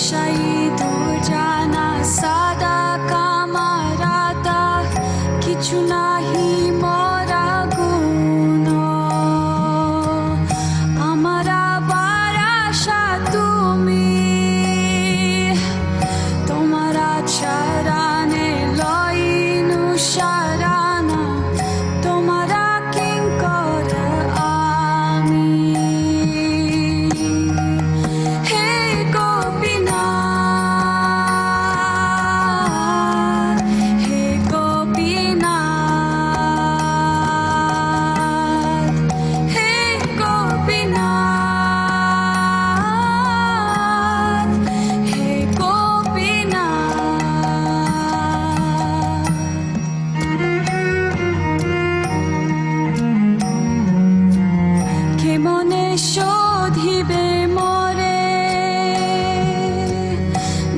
শায়িত জানা সাদা কামারাতা কিছু নাহি মরা গুণ আমার আবার আশা তুমি তোমার আচরণে লইনু সারানা তোমার কিঙ্কর আমি হে গোপীনাথ হে গোপীনাথ হে গোপীনাথ হে গোপীনাথ কেমনে শোধিবে মরে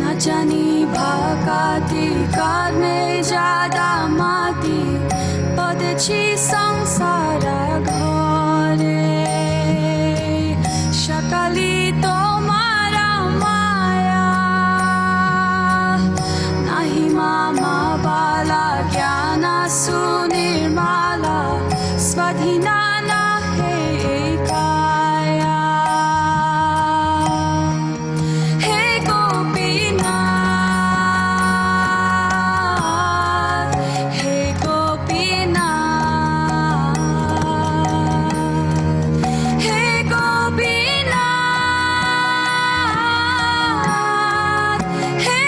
না জানি ভাকাতি কামে জাদা মাতি পদেছি সংসার ঘরে সকালি তোমার মায়া নাহি মামা বালা জ্ঞানা সুনির্মালা স্বাধীনা না হে কায়া হে গোপীনাথ হে গোপীনাথ হে গোপীনাথ হে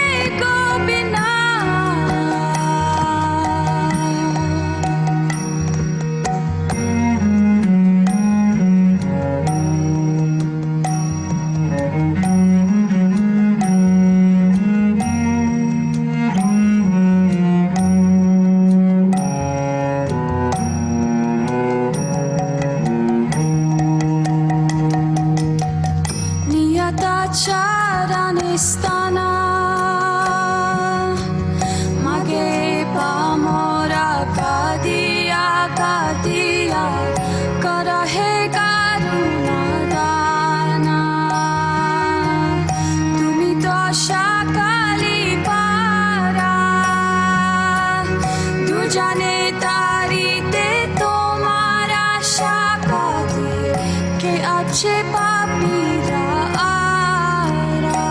নিয়তাচারণিস্তানা মাগে পামরা কাদিয়া কাদিয়া কর হে কারুণা দানা তুমি তো সকালি পারা দুজনে তারিতে তোমার আশা কাঁদে কে আছে পাপীরা আরা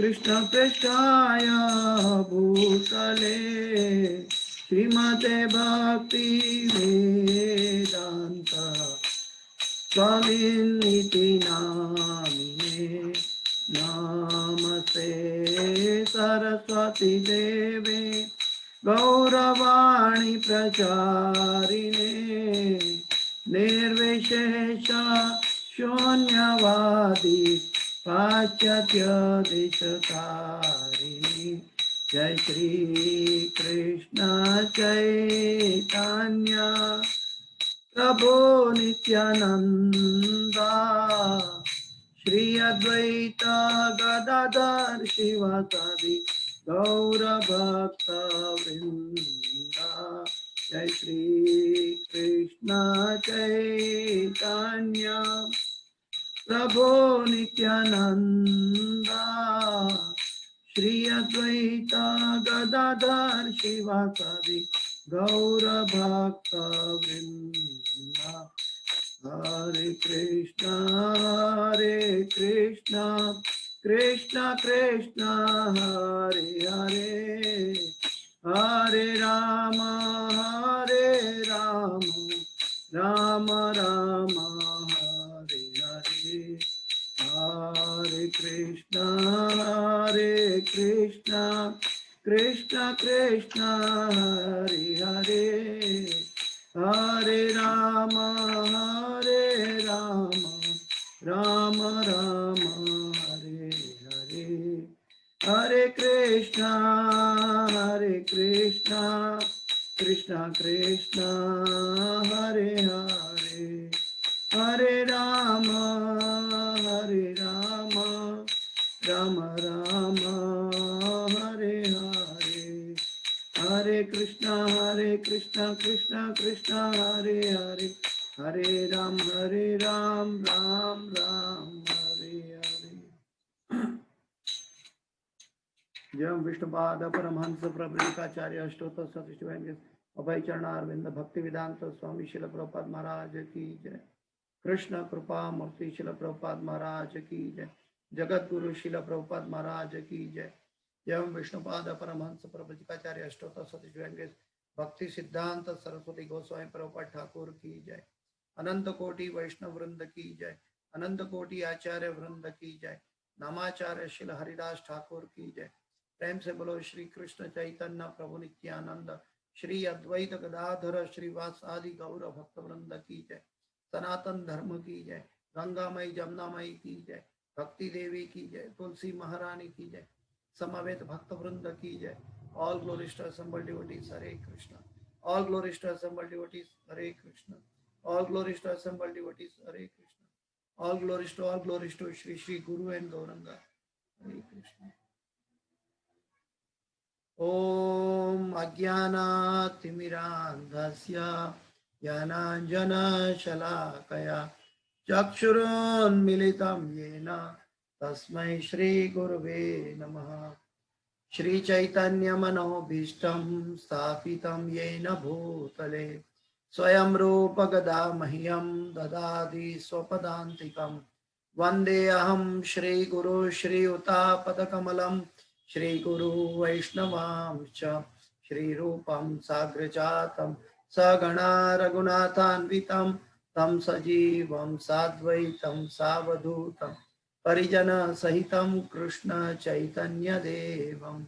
कृष्ण पृष्ठाय भूतले श्रीमते भक्ति वेदांत स्वामिनिति नामिने नमस्ते सरस्वती देवे गौरवाणी प्रचारिणे निर्विशेष शून्यवादी पाश्चात्य देशतारिणी जय श्री कृष्ण चैतन्य प्रभो नित्यानंदा श्री अद्वैत गदाधर शिवासादि गौर भक्त वृंदा जय श्री कृष्ण चैतन्य प्रभो नित्यानंदा श्री अद्वैत गदाधर शिवासादि गौर भक्त वृंदा हरे कृष्णा कृष्ण कृष्ण हरे हरे हरे राम राम राम हरे हरे हरे कृष्णा कृष्ण कृष्ण हरे हरे हरे राम राम राम हरे हरे हरे कृष्णा कृष्ण कृष्ण हरे हरे हरे राम राम राम हरे हरे हरे कृष्णा कृष्ण कृष्ण हरे हरे हरे राम राम राम हरे हरे जयम विष्णुपाद परमहंस प्रभुकाचार्य अष्टोत्तर सतशिवाय अभय चरणारविंद भक्ति वेदांत स्वामी शिल प्रभुपाद महाराज की जय कृष्ण कृपा मूर्ति शिल प्रभुपाद महाराज की जय जगत गुरु शिल प्रभुपाद महाराज की जय एवं विष्णुपाद परमहंस प्रभुकाचार्य अष्टोत्तर सतशिवाय भक्ति सिद्धांत सरस्वती गोस्वामी प्रभुपाद ठाकुर की जय अनंत कोटि वैष्णव वृंद की जय अनंत कोटि आचार्य वृंद की जय नामाचार्य शिल हरिदास ठाकुर की जय प्रेम से बोलो श्री कृष्ण चैतन्य प्रभु नित्यानंद श्री अद्वैत गदाधर श्रीवास आदि गौर भक्त वृंद की जय सनातन धर्म की जय गंगामयी जमुनामयी की जय भक्ति देवी की जय तुलसी महारानी की जय समवेत भक्त वृंद की जय all glories to assembled devotees Hare Krishna all glories to assembled devotees Hare Krishna all glories to assembled devotees Hare Krishna all glories to Shri Shri Guru and Gauranga Hare Krishna Om अज्ञानातिमिरान्धस्य ज्ञानाञ्जनशलाकया चक्षुरुन्मिलितं येन तस्मै श्रीगुरुवे नमः श्रीचैतन्यमनोभीष्टं स्थापितं येन भूतले स्वयं रूप गदा मह्यं ददाति स्वपदान्तिकं वन्देऽहं श्रीगुरु श्रीयुतापदकमलं श्रीगुरु वैष्णवांश्च श्रीरूपं साग्रजातं सगणा रघुनाथान्वितं तं सजीवं साद्वैतं सावधूतं परिजन सहितं कृष्ण चैतन्य देवं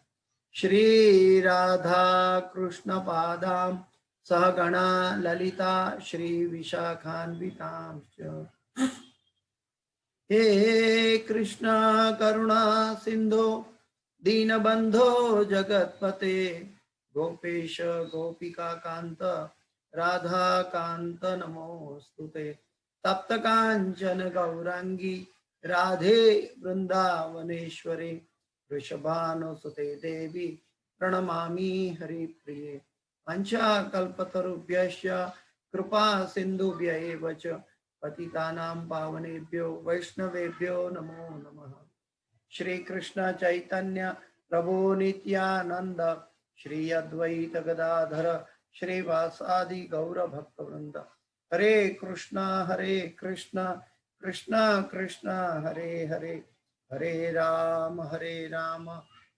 श्री राधा कृष्ण पादां सहगणा ललिता श्री विशाखान्वितांश्च हे कृष्ण करुणा सिंधो दीनबंधो जगत्पते गोपेश गोपिका कांत राधा कांत नमोस्तुते तप्त कांचन गौरांगी राधे वृंदावनेश्वरी वृषभानुसुते देवी प्रणमामि हरिप्रिये पंचाकल्पतरुभ्यश्च कृपा सिन्धुभ्य एव च पतितानां पावनेभ्यो वैष्णवेभ्यो नमो नमः। श्री कृष्ण चैतन्य प्रभु नित्यानंद श्री अद्वैत गदाधर श्रीवासादि गौर भक्त वृंद हरे कृष्णा कृष्णा कृष्णा हरे हरे हरे राम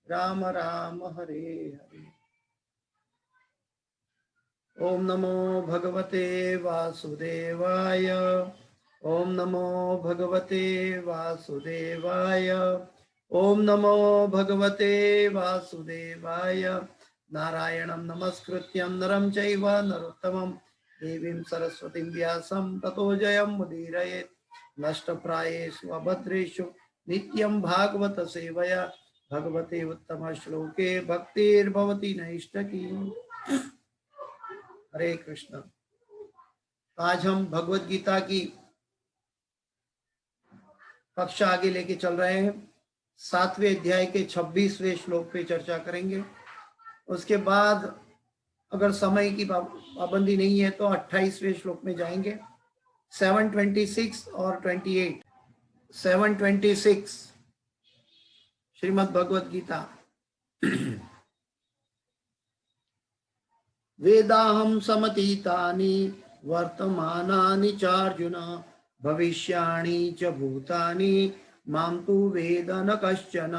राम राम हरे हरे। ओम नमो भगवते वासुदेवाय। ओम नमो भगवते वासुदेवाय। ओम नमो भगवते वासुदेवाय। नारायणं नमस्कृत्यं नरं चैव नरोत्तमं देवीं सरस्वतीं व्यासं ततो जयमुदीरयेत्। नष्टप्रायेषु अभद्रेषु नित्यं भागवत सेवया भगवते उत्तम श्लोके भक्तिर्भवति नैष्ठकी। हरे कृष्ण। आज हम भगवत गीता की कक्षा आगे लेके चल रहे हैं। 7वें अध्याय के 26वें श्लोक पे चर्चा करेंगे। उसके बाद अगर समय की पाबंदी नहीं है तो 28वें श्लोक में जाएंगे। 726 और 28। 726 श्रीमद् भगवत गीता। वेदाहं समतीतानि वर्तमानानि चार्जुन भविष्याणि च भूतानि मां तु वेद न कश्चन।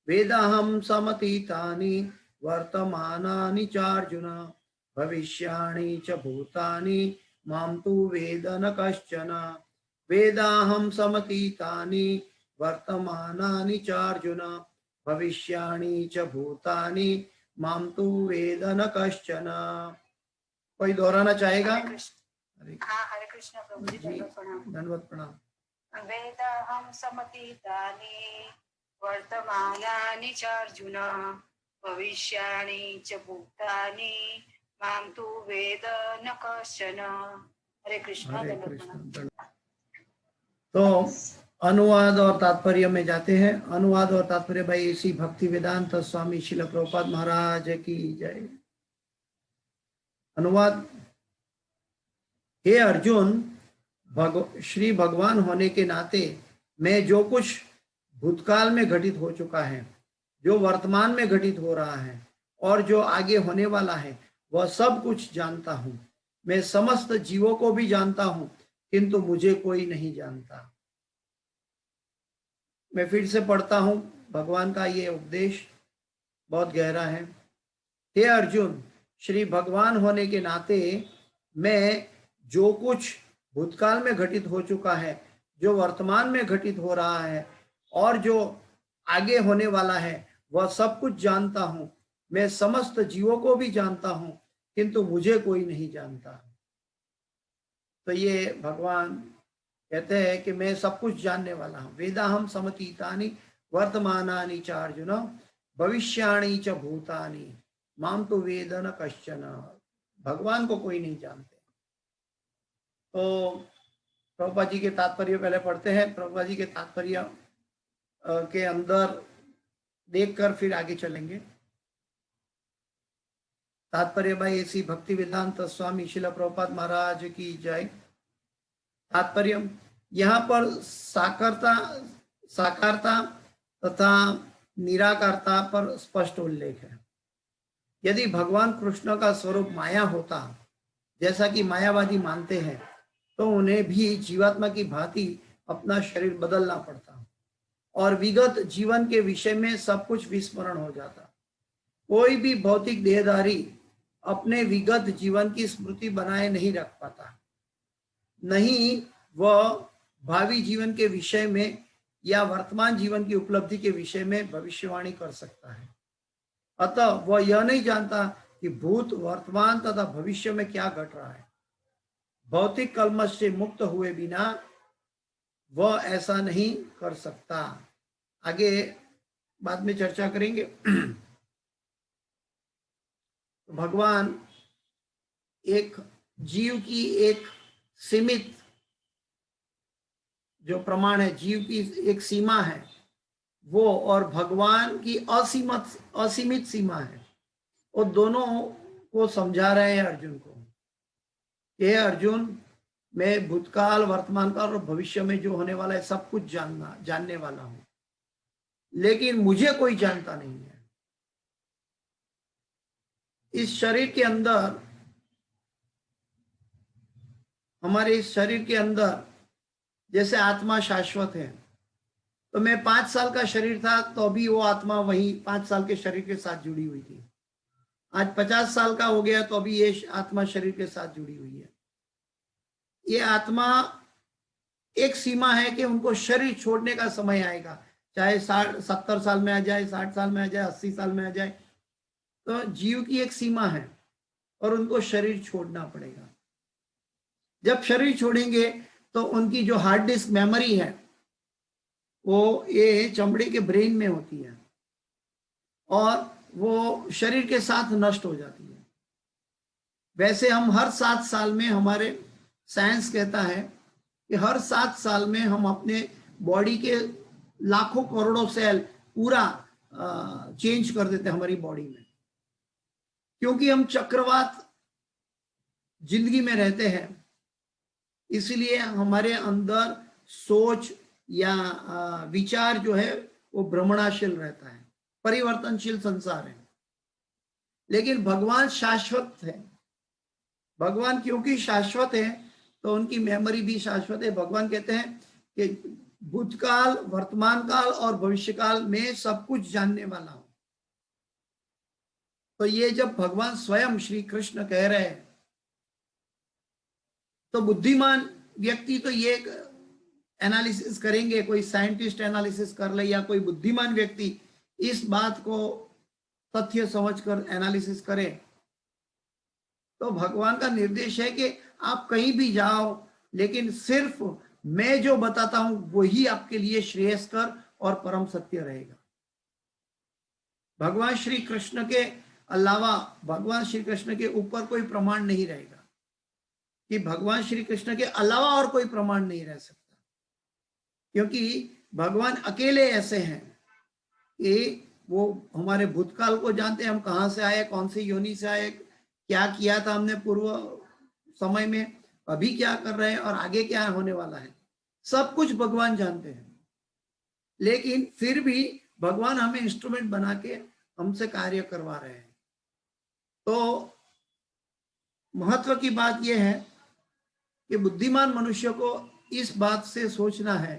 वेदाहं समतीतानि वर्तमानानि चार्जुन भविष्याणि च भूतानि मां तु वेद न कश्चन। वेदाहं समतीतानि वर्तमानानि चार्जुन भविष्याणि च भूतानि माम तु वेद न कश्चन। कोई दोहराना चाहेगा? हरे कृष्ण प्रभु जी, धन्यवाद प्रणाम। वेदाहं समतीतानि वर्तमानानि च अर्जुन भविष्याणि च भूतानि मां तु वेद न कश्चन। हरे कृष्ण। तो अनुवाद और तात्पर्य में जाते हैं। अनुवाद और तात्पर्य भाई इसी भक्ति वेदांत स्वामी श्रील प्रभुपाद महाराज की जय। अनुवाद। हे अर्जुन, श्री भगवान होने के नाते मैं जो कुछ भूतकाल में घटित हो चुका है, जो वर्तमान में घटित हो रहा है और जो आगे होने वाला है वह सब कुछ जानता हूँ। मैं समस्त जीवों को भी जानता हूँ, किंतु मुझे कोई नहीं जानता। मैं फिर से पढ़ता हूँ, भगवान का ये उपदेश बहुत गहरा है। हे अर्जुन, श्री भगवान होने के नाते मैं जो कुछ भूतकाल में घटित हो चुका है, जो वर्तमान में घटित हो रहा है और जो आगे होने वाला है वह सब कुछ जानता हूँ। मैं समस्त जीवों को भी जानता हूँ, किंतु मुझे कोई नहीं जानता। तो ये भगवान कहते हैं कि मैं सब कुछ जानने वाला हूँ। वेदाहं समतीतानि वर्तमानानि च अर्जुन भविष्याणि च भूतानि माम तु वेद न कश्चन। भगवान को कोई नहीं जानते। तो प्रभुपाद जी के तात्पर्य पहले पढ़ते हैं। प्रभुपाद जी के तात्पर्य के अंदर देखकर फिर आगे चलेंगे। तात्पर्य भाई ऐसी भक्ति वेदांत स्वामी श्रील प्रभुपाद महाराज की जय। तात्पर्य, यहाँ पर साकारता तथा निराकारता पर स्पष्ट उल्लेख है। यदि भगवान कृष्ण का स्वरूप माया होता, जैसा कि मायावादी मानते हैं, तो उन्हें भी जीवात्मा की भांति अपना शरीर बदलना पड़ता और विगत जीवन के विषय में सब कुछ विस्मरण हो जाता। कोई भी भौतिक देहधारी अपने विगत जीवन की स्मृति बनाए नहीं रख पाता, नहीं वह भावी जीवन के विषय में या वर्तमान जीवन की उपलब्धि के विषय में भविष्यवाणी कर सकता है। अतः वह यह नहीं जानता कि भूत, वर्तमान तथा भविष्य में क्या घट रहा है। भौतिक कलमश से मुक्त हुए बिना वह ऐसा नहीं कर सकता। आगे बाद में चर्चा करेंगे। भगवान एक जीव की एक सीमित जो प्रमाण है, जीव की एक सीमा है वो, और भगवान की असीमित सीमा है। वो दोनों को समझा रहे हैं अर्जुन को। ये अर्जुन, मैं भूतकाल, वर्तमान काल और भविष्य में जो होने वाला है सब कुछ जानने वाला हूं, लेकिन मुझे कोई जानता नहीं है। इस शरीर के अंदर, हमारे इस शरीर के अंदर जैसे आत्मा शाश्वत है, तो मैं 5 साल का शरीर था तो अभी वो आत्मा वही 5 साल के शरीर के साथ जुड़ी हुई थी। आज 50 साल का हो गया तो अभी ये आत्मा शरीर के साथ जुड़ी हुई है। ये आत्मा एक सीमा है कि उनको शरीर छोड़ने का समय आएगा, चाहे 70 साल में आ जाए, 60 साल में आ जाए, 80 साल में आ जाए। तो जीव की एक सीमा है और उनको शरीर छोड़ना पड़ेगा। जब शरीर छोड़ेंगे तो उनकी जो हार्ड डिस्क मेमोरी है वो ये चमड़े के ब्रेन में होती है और वो शरीर के साथ नष्ट हो जाती है। वैसे हम हर 7 साल में, हमारे साइंस कहता है कि हर 7 साल में हम अपने बॉडी के लाखों करोड़ों सेल पूरा चेंज कर देते हैं हमारी बॉडी में, क्योंकि हम चक्रवात जिंदगी में रहते हैं। इसलिए हमारे अंदर सोच या विचार जो है वो भ्रमणाशील रहता है, परिवर्तनशील संसार है। लेकिन भगवान शाश्वत है। भगवान क्योंकि शाश्वत है तो उनकी मेमोरी भी शाश्वत है। भगवान कहते हैं कि भूतकाल, वर्तमान काल और भविष्य काल में सब कुछ जानने वाला हूं। तो ये जब भगवान स्वयं श्री कृष्ण कह रहे हैं तो बुद्धिमान व्यक्ति तो ये एनालिसिस करेंगे, कोई साइंटिस्ट एनालिसिस कर ले या कोई बुद्धिमान व्यक्ति इस बात को तथ्य समझकर एनालिसिस करे। तो भगवान का निर्देश है कि आप कहीं भी जाओ, लेकिन सिर्फ मैं जो बताता हूं वही आपके लिए श्रेयस्कर और परम सत्य रहेगा। भगवान श्री कृष्ण के अलावा, भगवान श्री कृष्ण के ऊपर कोई प्रमाण नहीं रहेगा, कि भगवान श्री कृष्ण के अलावा और कोई प्रमाण नहीं रह सकता, क्योंकि भगवान अकेले ऐसे हैं कि वो हमारे भूतकाल को जानते हैं, हम कहाँ से आए, कौन सी योनि से आए, क्या किया था हमने पूर्व समय में, अभी क्या कर रहे हैं और आगे क्या होने वाला है, सब कुछ भगवान जानते हैं। लेकिन फिर भी भगवान हमें इंस्ट्रूमेंट बना के हमसे कार्य करवा रहे हैं। तो महत्व की बात यह है कि बुद्धिमान मनुष्य को इस बात से सोचना है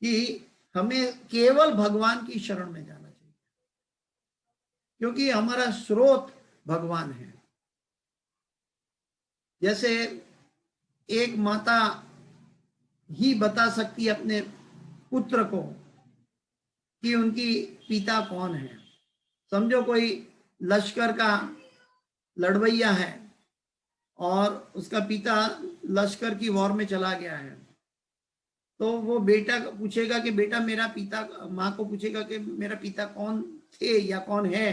कि हमें केवल भगवान की शरण में जाना चाहिए, क्योंकि हमारा स्रोत भगवान है। जैसे एक माता ही बता सकती है अपने पुत्र को कि उनकी पिता कौन है। समझो कोई लश्कर का लड़वैया है और उसका पिता लश्कर की वॉर में चला गया है, तो वो बेटा पूछेगा कि बेटा मेरा पिता, माँ को पूछेगा कि मेरा पिता कौन थे या कौन है,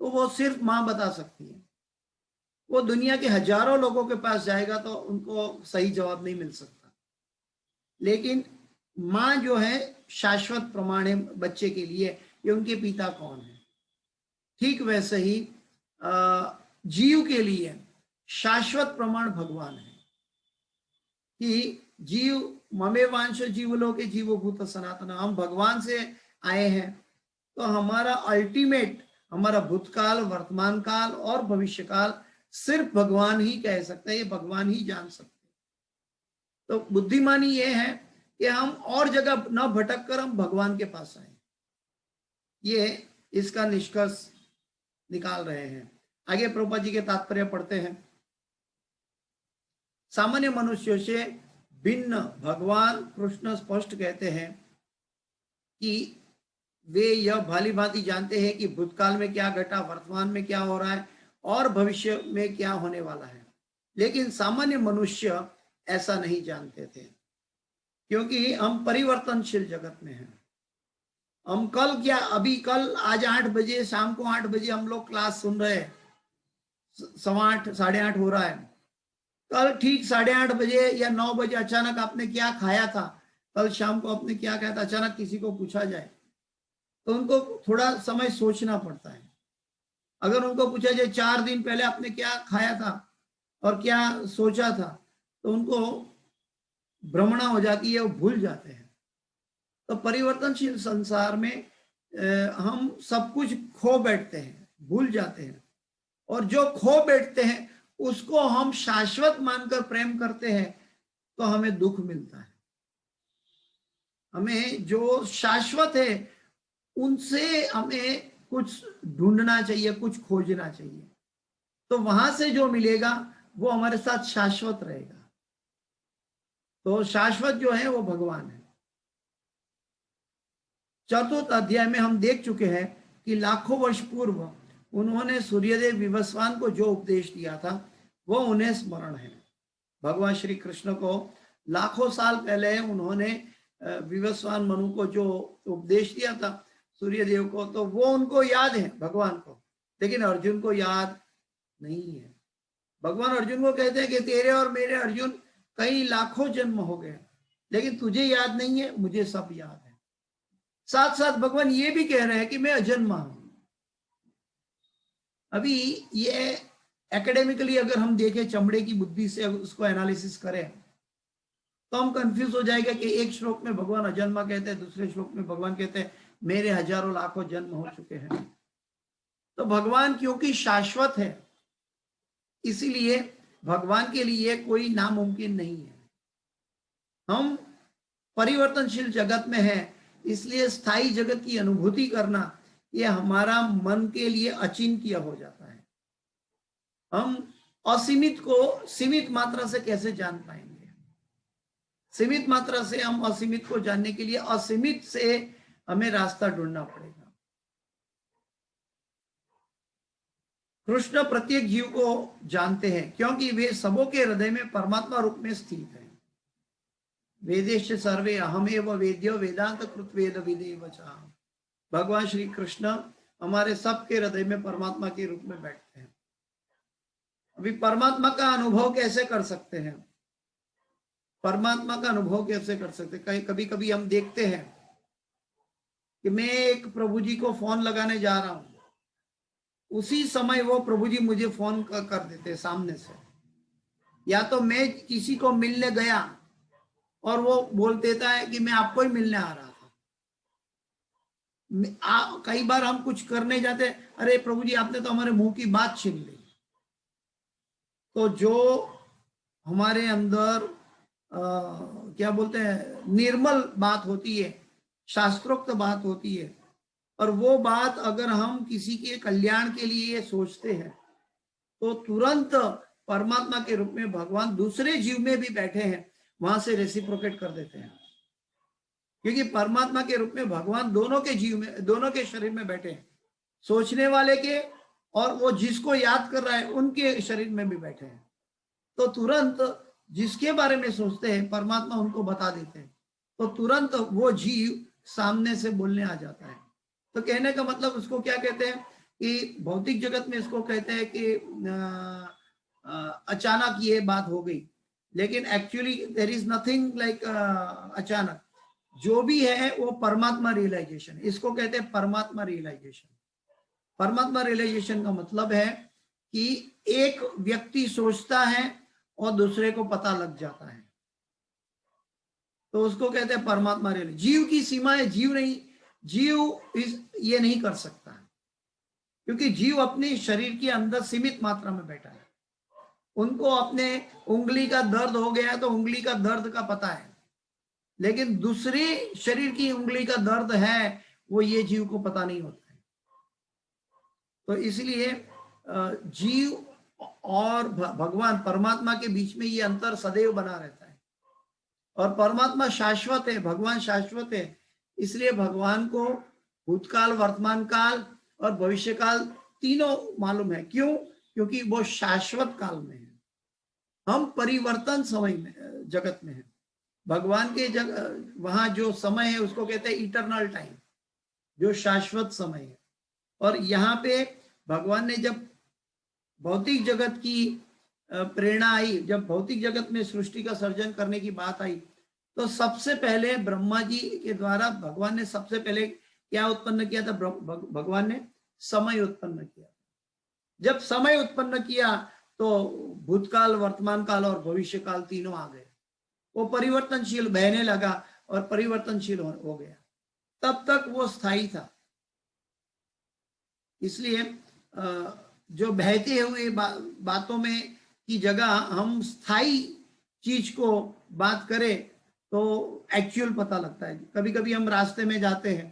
तो वो सिर्फ माँ बता सकती है। वो दुनिया के हजारों लोगों के पास जाएगा तो उनको सही जवाब नहीं मिल सकता। लेकिन माँ जो है शाश्वत प्रमाण है बच्चे के लिए कि उनके पिता कौन है। ठीक वैसे ही जीव के लिए शाश्वत प्रमाण भगवान है कि जीव ममेवांश जीवलोके जीवभूत सनातन, हम भगवान से आए हैं। तो हमारा अल्टीमेट, हमारा भूतकाल, वर्तमान काल और भविष्य काल सिर्फ भगवान ही कह सकते हैं, ये भगवान ही जान सकते हैं। तो बुद्धिमानी ये है कि हम और जगह न भटक कर हम भगवान के पास आए। ये इसका निष्कर्ष निकाल रहे हैं। आगे प्रभुपाद जी के तात्पर्य पढ़ते हैं। सामान्य मनुष्यों से भिन्न भगवान कृष्ण स्पष्ट कहते हैं कि वे यह भाली भांति जानते हैं कि भूतकाल में क्या घटा, वर्तमान में क्या हो रहा है और भविष्य में क्या होने वाला है। लेकिन सामान्य मनुष्य ऐसा नहीं जानते थे, क्योंकि हम परिवर्तनशील जगत में हैं। हम कल क्या, अभी कल आज 8 बजे, शाम को 8 बजे हम लोग क्लास सुन रहे हैं, 8:15 8:30 हो रहा है। कल ठीक 8:30 बजे या 9 बजे अचानक आपने क्या खाया था, कल शाम को आपने क्या खाया था, अचानक किसी को पूछा जाए तो उनको थोड़ा समय सोचना पड़ता है। अगर उनको पूछा जाए 4 दिन पहले आपने क्या खाया था और क्या सोचा था, तो उनको भ्रमणा हो जाती है, वो भूल जाते हैं। तो परिवर्तनशील संसार में हम सब कुछ खो बैठते हैं, भूल जाते हैं, और जो खो बैठते हैं उसको हम शाश्वत मानकर प्रेम करते हैं तो हमें दुख मिलता है। हमें जो शाश्वत है उनसे हमें कुछ ढूंढना चाहिए, कुछ खोजना चाहिए, तो वहां से जो मिलेगा वो हमारे साथ शाश्वत रहेगा। तो शाश्वत जो है वो भगवान है। चतुर्थ अध्याय में हम देख चुके हैं कि लाखों वर्ष पूर्व उन्होंने सूर्यदेव विवस्वान को जो उपदेश दिया था वो उन्हें स्मरण है। भगवान श्री कृष्ण को लाखों साल पहले उन्होंने विवस्वान मनु को जो उपदेश दिया था सूर्यदेव को, तो वो उनको याद है भगवान को, लेकिन अर्जुन को याद नहीं है। भगवान अर्जुन को कहते हैं कि तेरे और मेरे अर्जुन कई लाखों जन्म हो गए, लेकिन तुझे याद नहीं है, मुझे सब याद है। साथ साथ भगवान ये भी कह रहे हैं कि मैं अजन्मा हूं। अभी ये एकेडमिकली अगर हम देखें, चमड़े की बुद्धि से उसको एनालिसिस करें, तो हम कंफ्यूज हो जाएगा कि एक श्लोक में भगवान अजन्मा कहते हैं, दूसरे श्लोक में भगवान कहते हैं मेरे हजारों लाखों जन्म हो चुके हैं। तो भगवान क्योंकि शाश्वत है, इसीलिए भगवान के लिए कोई नामुमकिन नहीं है। हम परिवर्तनशील जगत में हैं, इसलिए स्थायी जगत की अनुभूति करना यह हमारा मन के लिए अचिंत्य हो जाता है। हम असीमित को सीमित मात्रा से कैसे जान पाएंगे? सीमित मात्रा से हम असीमित को जानने के लिए असीमित से हमें रास्ता ढूंढना पड़ेगा। कृष्ण प्रत्येक जीव को जानते हैं क्योंकि वे सबों के हृदय में परमात्मा रूप में स्थित है। वेदेश सर्वे अहमेव वेद्यो वेदांत कृत वेद विदेव च। भगवान श्री कृष्ण हमारे सबके हृदय में परमात्मा के रूप में बैठते हैं। अभी परमात्मा का अनुभव कैसे कर सकते हैं? परमात्मा का अनुभव कैसे कर सकते हैं? कभी कभी हम देखते हैं कि मैं एक प्रभु जी को फोन लगाने जा रहा हूं, उसी समय वो प्रभु जी मुझे फोन कर देते सामने से। या तो मैं किसी को मिलने गया और वो बोल देता है कि मैं आपको ही मिलने आ रहा था। कई बार हम कुछ करने जाते, अरे प्रभु जी आपने तो हमारे मुंह की बात छीन ली। तो जो हमारे अंदर क्या बोलते हैं, निर्मल बात होती है, शास्त्रोक्त बात होती है, और वो बात अगर हम किसी के कल्याण के लिए सोचते हैं, तो तुरंत परमात्मा के रूप में भगवान दूसरे जीव में भी बैठे हैं, वहां से रेसिप्रोकेट कर देते हैं। क्योंकि परमात्मा के रूप में भगवान दोनों के जीव में, दोनों के शरीर में बैठे हैं, सोचने वाले के और वो जिसको याद कर रहा है उनके शरीर में भी बैठे हैं। तो तुरंत जिसके बारे में सोचते हैं परमात्मा उनको बता देते हैं, तो तुरंत वो जीव सामने से बोलने आ जाता है। तो कहने का मतलब उसको क्या कहते हैं कि भौतिक जगत में इसको कहते हैं कि अचानक ये बात हो गई, लेकिन actually there is nothing like अचानक। जो भी है वो परमात्मा रियलाइजेशन, इसको कहते हैं परमात्मा रियलाइजेशन। परमात्मा रियलाइजेशन का मतलब है कि एक व्यक्ति सोचता है और दूसरे को पता लग जाता है, तो उसको कहते हैं परमात्मा रियलाइजेशन। जीव की सीमा है, जीव नहीं, जीव ये नहीं कर सकता, क्योंकि जीव अपने शरीर के अंदर सीमित मात्रा में बैठा है। उनको अपने उंगली का दर्द हो गया तो उंगली का दर्द का पता है, लेकिन दूसरे शरीर की उंगली का दर्द है वो ये जीव को पता नहीं होता है। तो इसलिए जीव और भगवान परमात्मा के बीच में ये अंतर सदैव बना रहता है। और परमात्मा शाश्वत है, भगवान शाश्वत है, इसलिए भगवान को भूतकाल, वर्तमान काल और भविष्य काल तीनों मालूम है। क्यों? क्योंकि वो शाश्वत काल में है, हम परिवर्तन समय में जगत में है। भगवान के वहां जो समय है उसको कहते हैं इटरनल टाइम, जो शाश्वत समय है। और यहाँ पे भगवान ने जब भौतिक जगत की प्रेरणा आई, जब भौतिक जगत में सृष्टि का सर्जन करने की बात आई, तो सबसे पहले ब्रह्मा जी के द्वारा भगवान ने सबसे पहले क्या उत्पन्न किया था? भगवान ने समय उत्पन्न किया। जब समय उत्पन्न किया तो भूतकाल, वर्तमान काल और भविष्य काल तीनों आ गए। वो परिवर्तनशील बहने लगा और परिवर्तनशील हो गया। तब तक वो स्थायी था। इसलिए जो बहते हुए बातों में की जगह हम स्थायी चीज को बात करें तो एक्चुअल पता लगता है। कभी कभी हम रास्ते में जाते हैं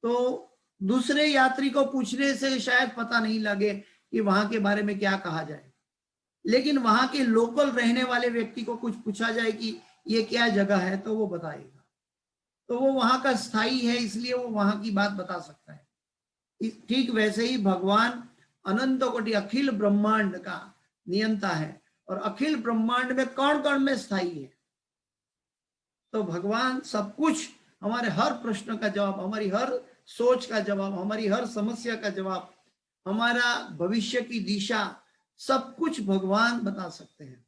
तो दूसरे यात्री को पूछने से शायद पता नहीं लगे कि वहां के बारे में क्या कहा जाए, लेकिन वहां के लोकल रहने वाले व्यक्ति को कुछ पूछा जाए कि ये क्या जगह है तो वो बताएगा, तो वो वहां का स्थायी है, इसलिए वो वहां की बात बता सकता है। ठीक वैसे ही भगवान अनंत कोटि अखिल ब्रह्मांड का नियंता है, और अखिल ब्रह्मांड में कौन कौन में स्थायी है। तो भगवान सब कुछ, हमारे हर प्रश्न का जवाब, हमारी हर सोच का जवाब, हमारी हर समस्या का जवाब, हमारा भविष्य की दिशा, सब कुछ भगवान बता सकते हैं।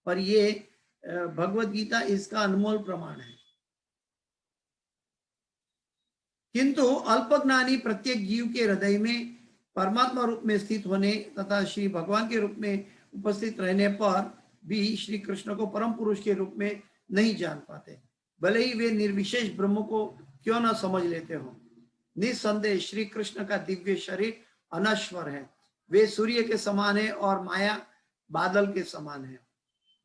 और ये भगवत गीता इसका अनमोल प्रमाण है। किंतु अल्पज्ञानी प्रत्येक जीव के हृदय में परमात्मा रूप में स्थित होने तथा श्री भगवान के रूप में उपस्थित रहने पर भी श्री कृष्ण को परम पुरुष के रूप में नहीं जान पाते, भले ही वे निर्विशेष ब्रह्म को क्यों न समझ लेते हो। निस्संदेह श्री कृष्ण का दिव्य शरीर अनश्वर है, वे सूर्य के समान है और माया बादल के समान है।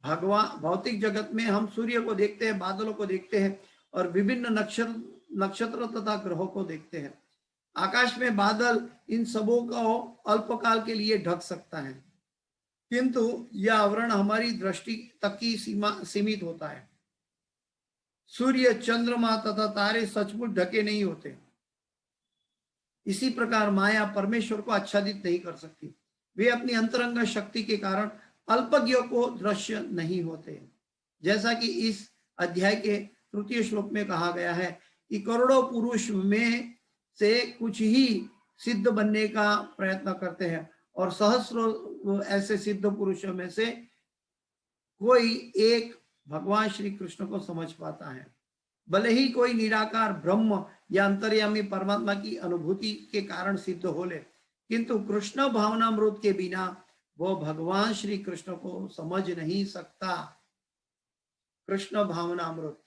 भगवान भौतिक जगत में हम सूर्य को देखते हैं, बादलों को देखते हैं और विभिन्न नक्षत्र तथा ग्रहों को देखते हैं। आकाश में बादल इन सबों को अल्पकाल के लिए ढक सकता है, किंतु यह आवरण हमारी दृष्टि तक ही सीमित होता है। सूर्य, चंद्रमा तथा तारे सचमुच ढके नहीं होते। इसी प्रकार माया परमेश्वर को आच्छादित नहीं कर सकती, वे अपनी अंतरंग शक्ति के कारण अल्पज्ञों को दृश्य नहीं होते। जैसा कि इस अध्याय के तृतीय श्लोक में कहा गया है कि करोड़ों पुरुष में से कुछ ही सिद्ध बनने का प्रयत्न करते हैं और सहस्रों ऐसे सिद्ध पुरुषों में से कोई एक भगवान श्री कृष्ण को समझ पाता है। भले ही कोई निराकार ब्रह्म या अंतर्यामी परमात्मा की अनुभूति के कारण सिद्ध हो ले, किंतु कृष्ण भावनामृत के बिना वो भगवान श्री कृष्ण को समझ नहीं सकता। कृष्ण भावनामृत,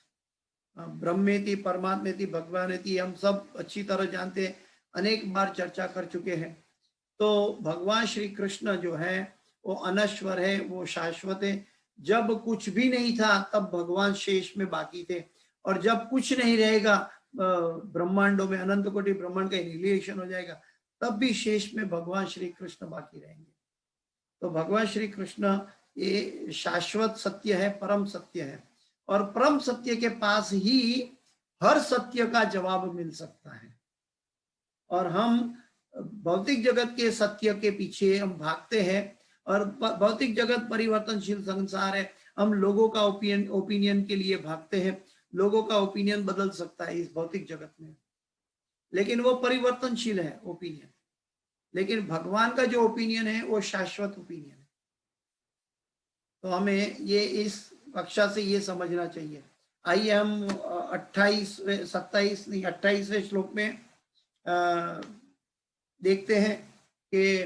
ब्रह्मेति परमात्मेति भगवानेति, हम सब अच्छी तरह जानते हैं, अनेक बार चर्चा कर चुके हैं। तो भगवान श्री कृष्ण जो है वो अनश्वर है, वो शाश्वत है। जब कुछ भी नहीं था तब भगवान शेष में बाकी थे, और जब कुछ नहीं रहेगा ब्रह्मांडों में, अनंत कोटि ब्रह्मांड का एनिहिलेशन हो जाएगा, तब भी शेष में भगवान श्री कृष्ण बाकी रहेंगे। तो भगवान श्री कृष्ण ये शाश्वत सत्य है, परम सत्य है, और परम सत्य के पास ही हर सत्य का जवाब मिल सकता है। और हम भौतिक जगत के सत्य के पीछे हम भागते हैं, और भौतिक जगत परिवर्तनशील संसार है, हम लोगों का ओपिनियन के लिए भागते हैं। लोगों का ओपिनियन बदल सकता है इस भौतिक जगत में, लेकिन वो परिवर्तनशील है ओपिनियन। लेकिन भगवान का जो ओपिनियन है वो शाश्वत ओपिनियन है। तो हमें ये इस कक्षा से ये समझना चाहिए। आइए हम 28वें श्लोक में देखते हैं कि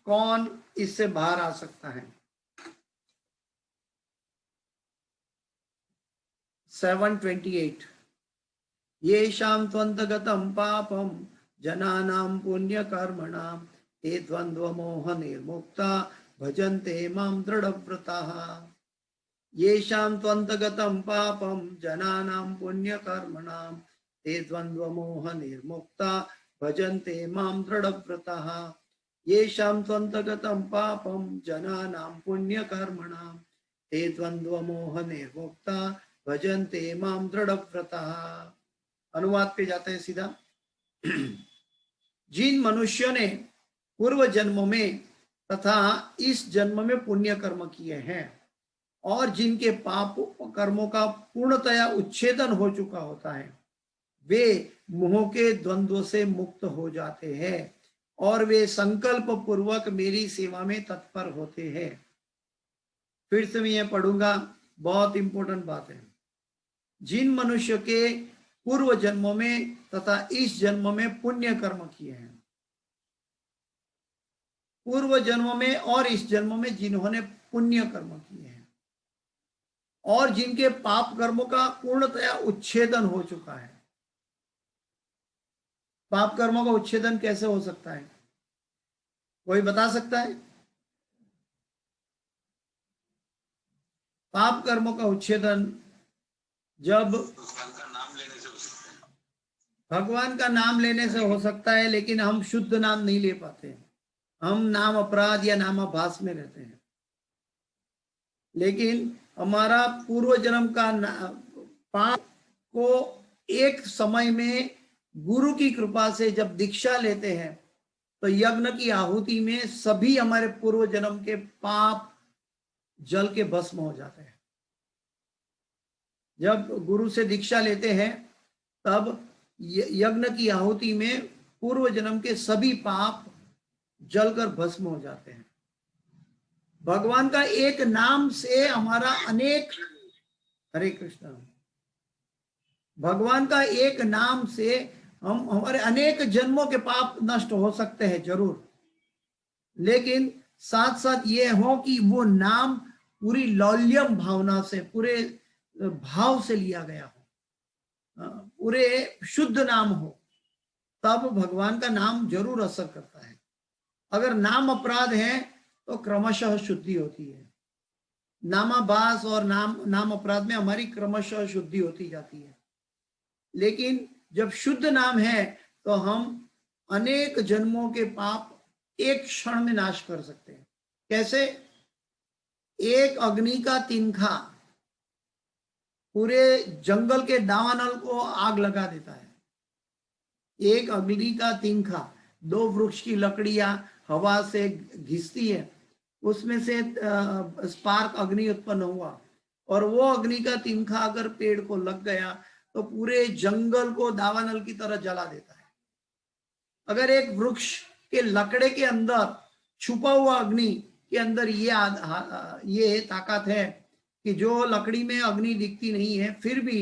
कौन इससे बाहर आ सकता है। 728 येषां त्वन्तगतं पापं जनानां पुण्यकर्मणां ते द्वन्द्वमोह निर्मुक्ता भजन्ते मां दृढव्रताः। येषां त्वन्तगतं पापं जनानां पुण्यकर्मणां ते द्वन्द्वमोह निर्मुक्ता भजन्ते मां दृढव्रताः। येषां त्वन्तगतं पापं जनानां पुण्यकर्मणां ते द्वन्द्वमोह निर्मुक्ता भजन्ते मां दृढव्रताः। अनुवाद पे जाते हैं सीधा। जिन मनुष्यों ने पूर्व जन्मों में तथा इस जन्म में पुण्य कर्म किए हैं और जिनके पाप कर्मों का पूर्णतया उच्छेदन हो चुका होता है, वे मोह के द्वंद्व से मुक्त हो जाते हैं और वे संकल्प पूर्वक मेरी सेवा में तत्पर होते हैं। फिर से मैं ये पढ़ूंगा, बहुत इंपॉर्टेंट बात है। जिन मनुष्य के पूर्व जन्मों में तथा इस जन्म में पुण्य कर्म किए हैं, पूर्व जन्म में और इस जन्म में जिन्होंने पुण्य कर्म किए हैं और जिनके पाप कर्मों का पूर्णतया उच्छेदन हो चुका है। पाप कर्मों का उच्छेदन कैसे हो सकता है, कोई बता सकता है? पाप कर्मों का उच्छेदन जब भगवान का नाम लेने से हो सकता है। भगवान का नाम लेने से हो सकता है, लेकिन हम शुद्ध नाम नहीं ले पाते। हम नाम अपराध या नामाभास में रहते हैं। लेकिन हमारा पूर्व जन्म का पाप को एक समय में गुरु की कृपा से जब दीक्षा लेते हैं तो यज्ञ की आहुति में सभी हमारे पूर्व जन्म के पाप जल के भस्म हो जाते हैं। जब गुरु से दीक्षा लेते हैं तब यज्ञ की आहुति में पूर्व जन्म के सभी पाप जलकर भस्म हो जाते हैं। भगवान का एक नाम से हमारा अनेक, हरे कृष्ण, भगवान का एक नाम से हम हमारे अनेक जन्मों के पाप नष्ट हो सकते हैं जरूर, लेकिन साथ साथ ये हो कि वो नाम पूरी लौल्यम भावना से, पूरे भाव से लिया गया हो, पूरे शुद्ध नाम हो, तब भगवान का नाम जरूर असर करता है। अगर नाम अपराध है तो क्रमशः शुद्धि होती है। नामाभास और नाम अपराध में हमारी क्रमशः शुद्धि होती जाती है। लेकिन जब शुद्ध नाम है तो हम अनेक जन्मों के पाप एक क्षण में नाश कर सकते हैं। कैसे? एक अग्नि का तिनखा पूरे जंगल के दावानल को आग लगा देता है। एक अग्नि का तिनखा, 2 वृक्ष की लकड़ियां हवा से घिसती है, उसमें से स्पार्क अग्नि उत्पन्न हुआ, और वो अग्नि का तिनखा अगर पेड़ को लग गया तो पूरे जंगल को दावानल की तरह जला देता है। अगर एक वृक्ष के लकड़े के अंदर छुपा हुआ अग्नि के अंदर ये ताकत है कि जो लकड़ी में अग्नि दिखती नहीं है, फिर भी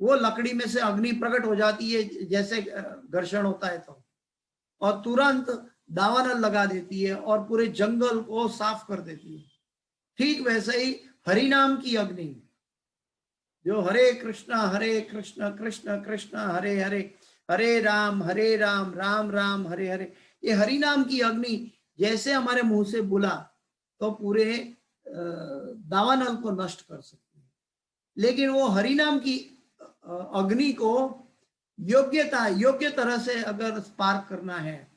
वो लकड़ी में से अग्नि प्रकट हो जाती है जैसे घर्षण होता है तो, और तुरंत दावानल लगा देती है और पूरे जंगल को साफ कर देती है। ठीक वैसे ही हरिनाम की अग्नि, जो हरे कृष्ण कृष्ण कृष्ण हरे हरे, हरे राम राम राम हरे हरे, ये हरि नाम की अग्नि जैसे हमारे मुंह से बुला तो पूरे दावानल को नष्ट कर सकती है। लेकिन वो हरि नाम की अग्नि को योग्य तरह से अगर स्पार्क करना है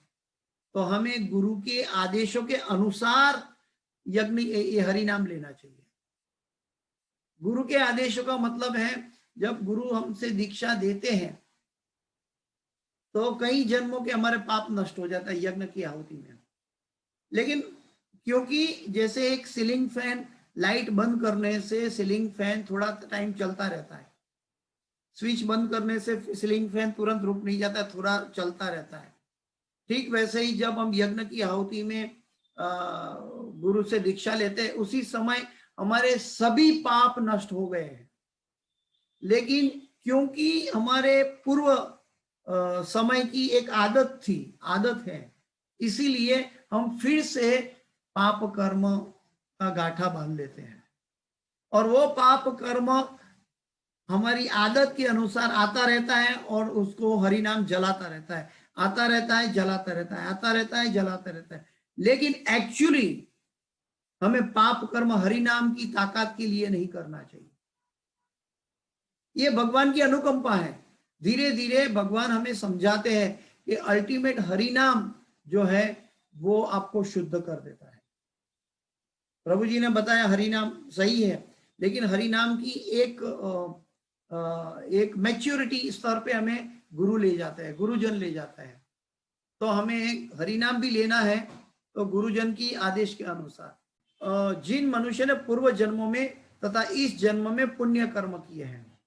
तो हमें गुरु के आदेशों के अनुसार ये हरि नाम लेना चाहिए। गुरु के आदेशों का मतलब है, जब गुरु हमसे दीक्षा देते हैं तो कई जन्मों के हमारे पाप नष्ट हो जाता है यज्ञ की आहुति में। लेकिन क्योंकि जैसे एक सीलिंग फैन, लाइट बंद करने से सीलिंग फैन थोड़ा टाइम चलता रहता है, स्विच बंद करने से सीलिंग फैन तुरंत रुक नहीं जाता, थोड़ा चलता रहता है। ठीक वैसे ही जब हम यज्ञ की आहुति में गुरु से दीक्षा लेते हैं, उसी समय हमारे सभी पाप नष्ट हो गए हैं। लेकिन क्योंकि हमारे पूर्व समय की एक आदत है, इसीलिए हम फिर से पाप कर्म का गांठा बांध लेते हैं, और वो पाप कर्म हमारी आदत के अनुसार आता रहता है और उसको हरि नाम जलाता रहता है, आता रहता है जलाता रहता है, आता रहता है जलाता रहता है। लेकिन एक्चुअली हमें पाप कर्म हरि नाम की ताकत के लिए नहीं करना चाहिए। ये भगवान की अनुकंपा है। धीरे धीरे भगवान हमें समझाते हैं कि अल्टीमेट हरि नाम जो है वो आपको शुद्ध कर देता है। प्रभु जी ने बताया हरि नाम सही है, लेकिन हरि नाम की एक मैच्योरिटी स्तर पे हमें गुरु ले जाता है, गुरुजन ले जाता है। तो हमें हरि नाम भी लेना है तो गुरुजन की आदेश के अनुसार। जिन मनुष्य ने पूर्व जन्मों में तथा इस जन्म में पुण्य कर्म किए हैं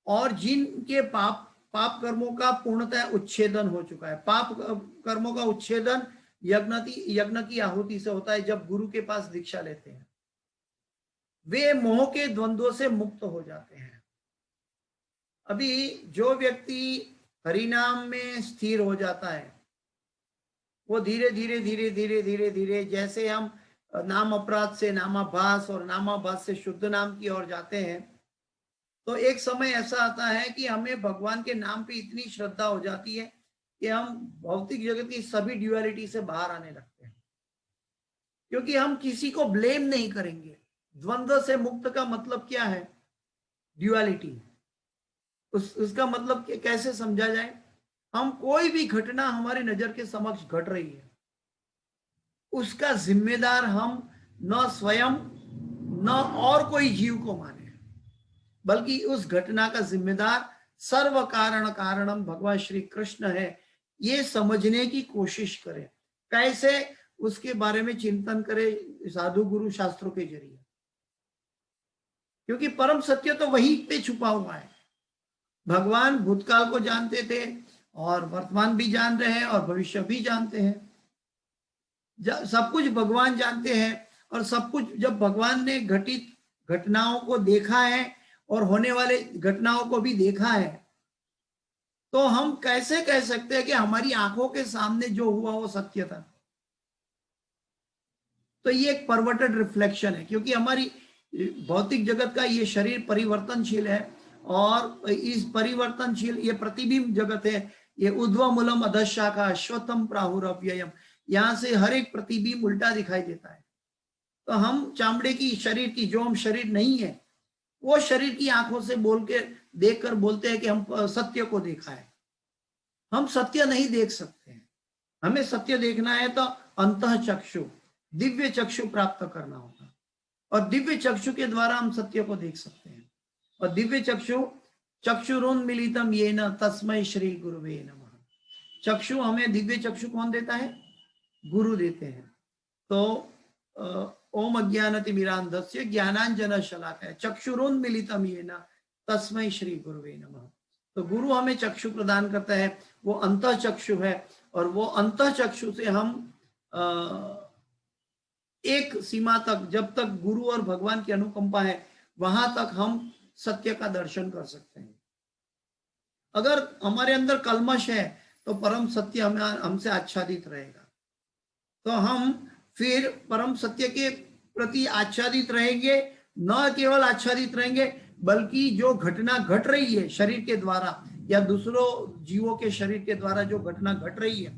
और जिनके पाप कर्मों का पूर्णतः उच्छेदन हो चुका है। पाप कर्मों का उच्छेदन यज्ञ की आहुति से होता है जब गुरु के पास दीक्षा लेते हैं। वे मोह के द्वंद्वों से मुक्त हो जाते हैं। अभी जो व्यक्ति हरि नाम में स्थिर हो जाता है वो धीरे धीरे जैसे हम नाम अपराध से नामाभास और नामाभास से शुद्ध नाम की ओर जाते हैं, तो एक समय ऐसा आता है कि हमें भगवान के नाम पे इतनी श्रद्धा हो जाती है कि हम भौतिक जगत की सभी ड्यूअलिटी से बाहर आने लगते हैं, क्योंकि हम किसी को ब्लेम नहीं करेंगे। द्वंद्व से मुक्त का मतलब क्या है? ड्युअलिटी। उसका मतलब कैसे समझा जाए? हम कोई भी घटना हमारी नजर के समक्ष घट रही है, उसका जिम्मेदार हम न स्वयं न और कोई जीव को माने, बल्कि उस घटना का जिम्मेदार सर्व कारण कारणम भगवान श्री कृष्ण है, ये समझने की कोशिश करें। कैसे? उसके बारे में चिंतन करें साधु गुरु शास्त्रों के जरिए, क्योंकि परम सत्य तो वही पे छुपा हुआ है। भगवान भूतकाल को जानते थे और वर्तमान भी जान रहे हैं और भविष्य भी जानते हैं। सब कुछ भगवान जानते हैं, और सब कुछ जब भगवान ने घटित घटनाओं को देखा है और होने वाले घटनाओं को भी देखा है, तो हम कैसे कह सकते हैं कि हमारी आंखों के सामने जो हुआ वो सत्य था? तो ये एक परवर्टेड रिफ्लेक्शन है, क्योंकि हमारी भौतिक जगत का ये शरीर परिवर्तनशील है, और इस परिवर्तनशील ये प्रतिबिंब जगत है, ये उद्वमूलम अधशाखा अश्वत्थम प्राहुरव्ययम, यहां से हर एक प्रतिबिंब उल्टा दिखाई देता है। तो हम चामड़े की शरीर की, जो हम शरीर नहीं है, वो शरीर की आंखों से बोल के देख कर बोलते हैं कि हम सत्य को देखा है। हम सत्य नहीं देख सकते हैं। हमें सत्य देखना है तो अंतः चक्षु, दिव्य चक्षु प्राप्त करना होगा, और दिव्य चक्षु के द्वारा हम सत्य को देख सकते हैं। और दिव्य चक्षु चक्षुरुन्मीलितम येन तस्मै श्री गुरुवे नमः। चक्षु हमें दिव्य चक्षु कौन देता है? गुरु देते हैं। तो ओम अज्ञानतिमिरान्धस्य ज्ञानांजन शलाकया चक्षुरुन्मीलितम येन तस्मै श्री गुरुवे नमः। तो गुरु हमें चक्षु प्रदान करता है, वो अंतः चक्षु है, और वो अंतः चक्षु से हम एक सीमा तक, जब तक गुरु और भगवान की अनुकंपा है, वहां तक हम सत्य का दर्शन कर सकते हैं। अगर हमारे अंदर कल्मश है तो परम सत्य हमसे आच्छादित रहेगा, तो हम फिर परम सत्य के प्रति आच्छादित रहेंगे। न केवल आच्छादित रहेंगे, बल्कि जो घटना घट रही है शरीर के द्वारा या दूसरों जीवों के शरीर के द्वारा जो घटना घट रही है,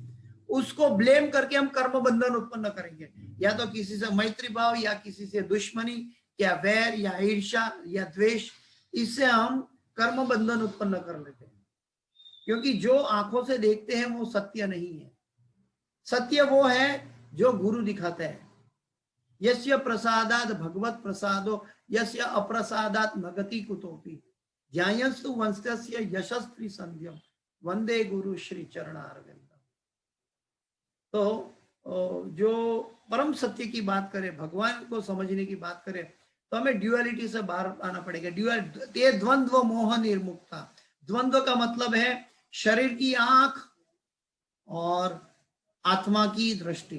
उसको ब्लेम करके हम कर्म बंधन उत्पन्न करेंगे, या तो किसी से मैत्री भाव, या किसी से दुश्मनी, या वैर, या ईर्ष्या, या द्वेष, इससे हम कर्म बंधन उत्पन्न कर लेते हैं। क्योंकि जो आंखों से देखते हैं वो सत्य नहीं है। सत्य वो है जो गुरु दिखाता है। यस्य प्रसादात् भगवत प्रसादो यस्य अप्रसादात् न गति कुतोपि ध्यायस्तु वंशस्य यशस्वी संध्यम वंदे गुरु श्री चरणारविंदम। तो जो परम सत्य की बात करें, भगवान को समझने की बात करें, तो हमें ड्युअलिटी से बाहर आना पड़ेगा। ते द्वंद्व मोह निर्मुक्ता। द्वंद्व का मतलब है शरीर की आंख और आत्मा की दृष्टि।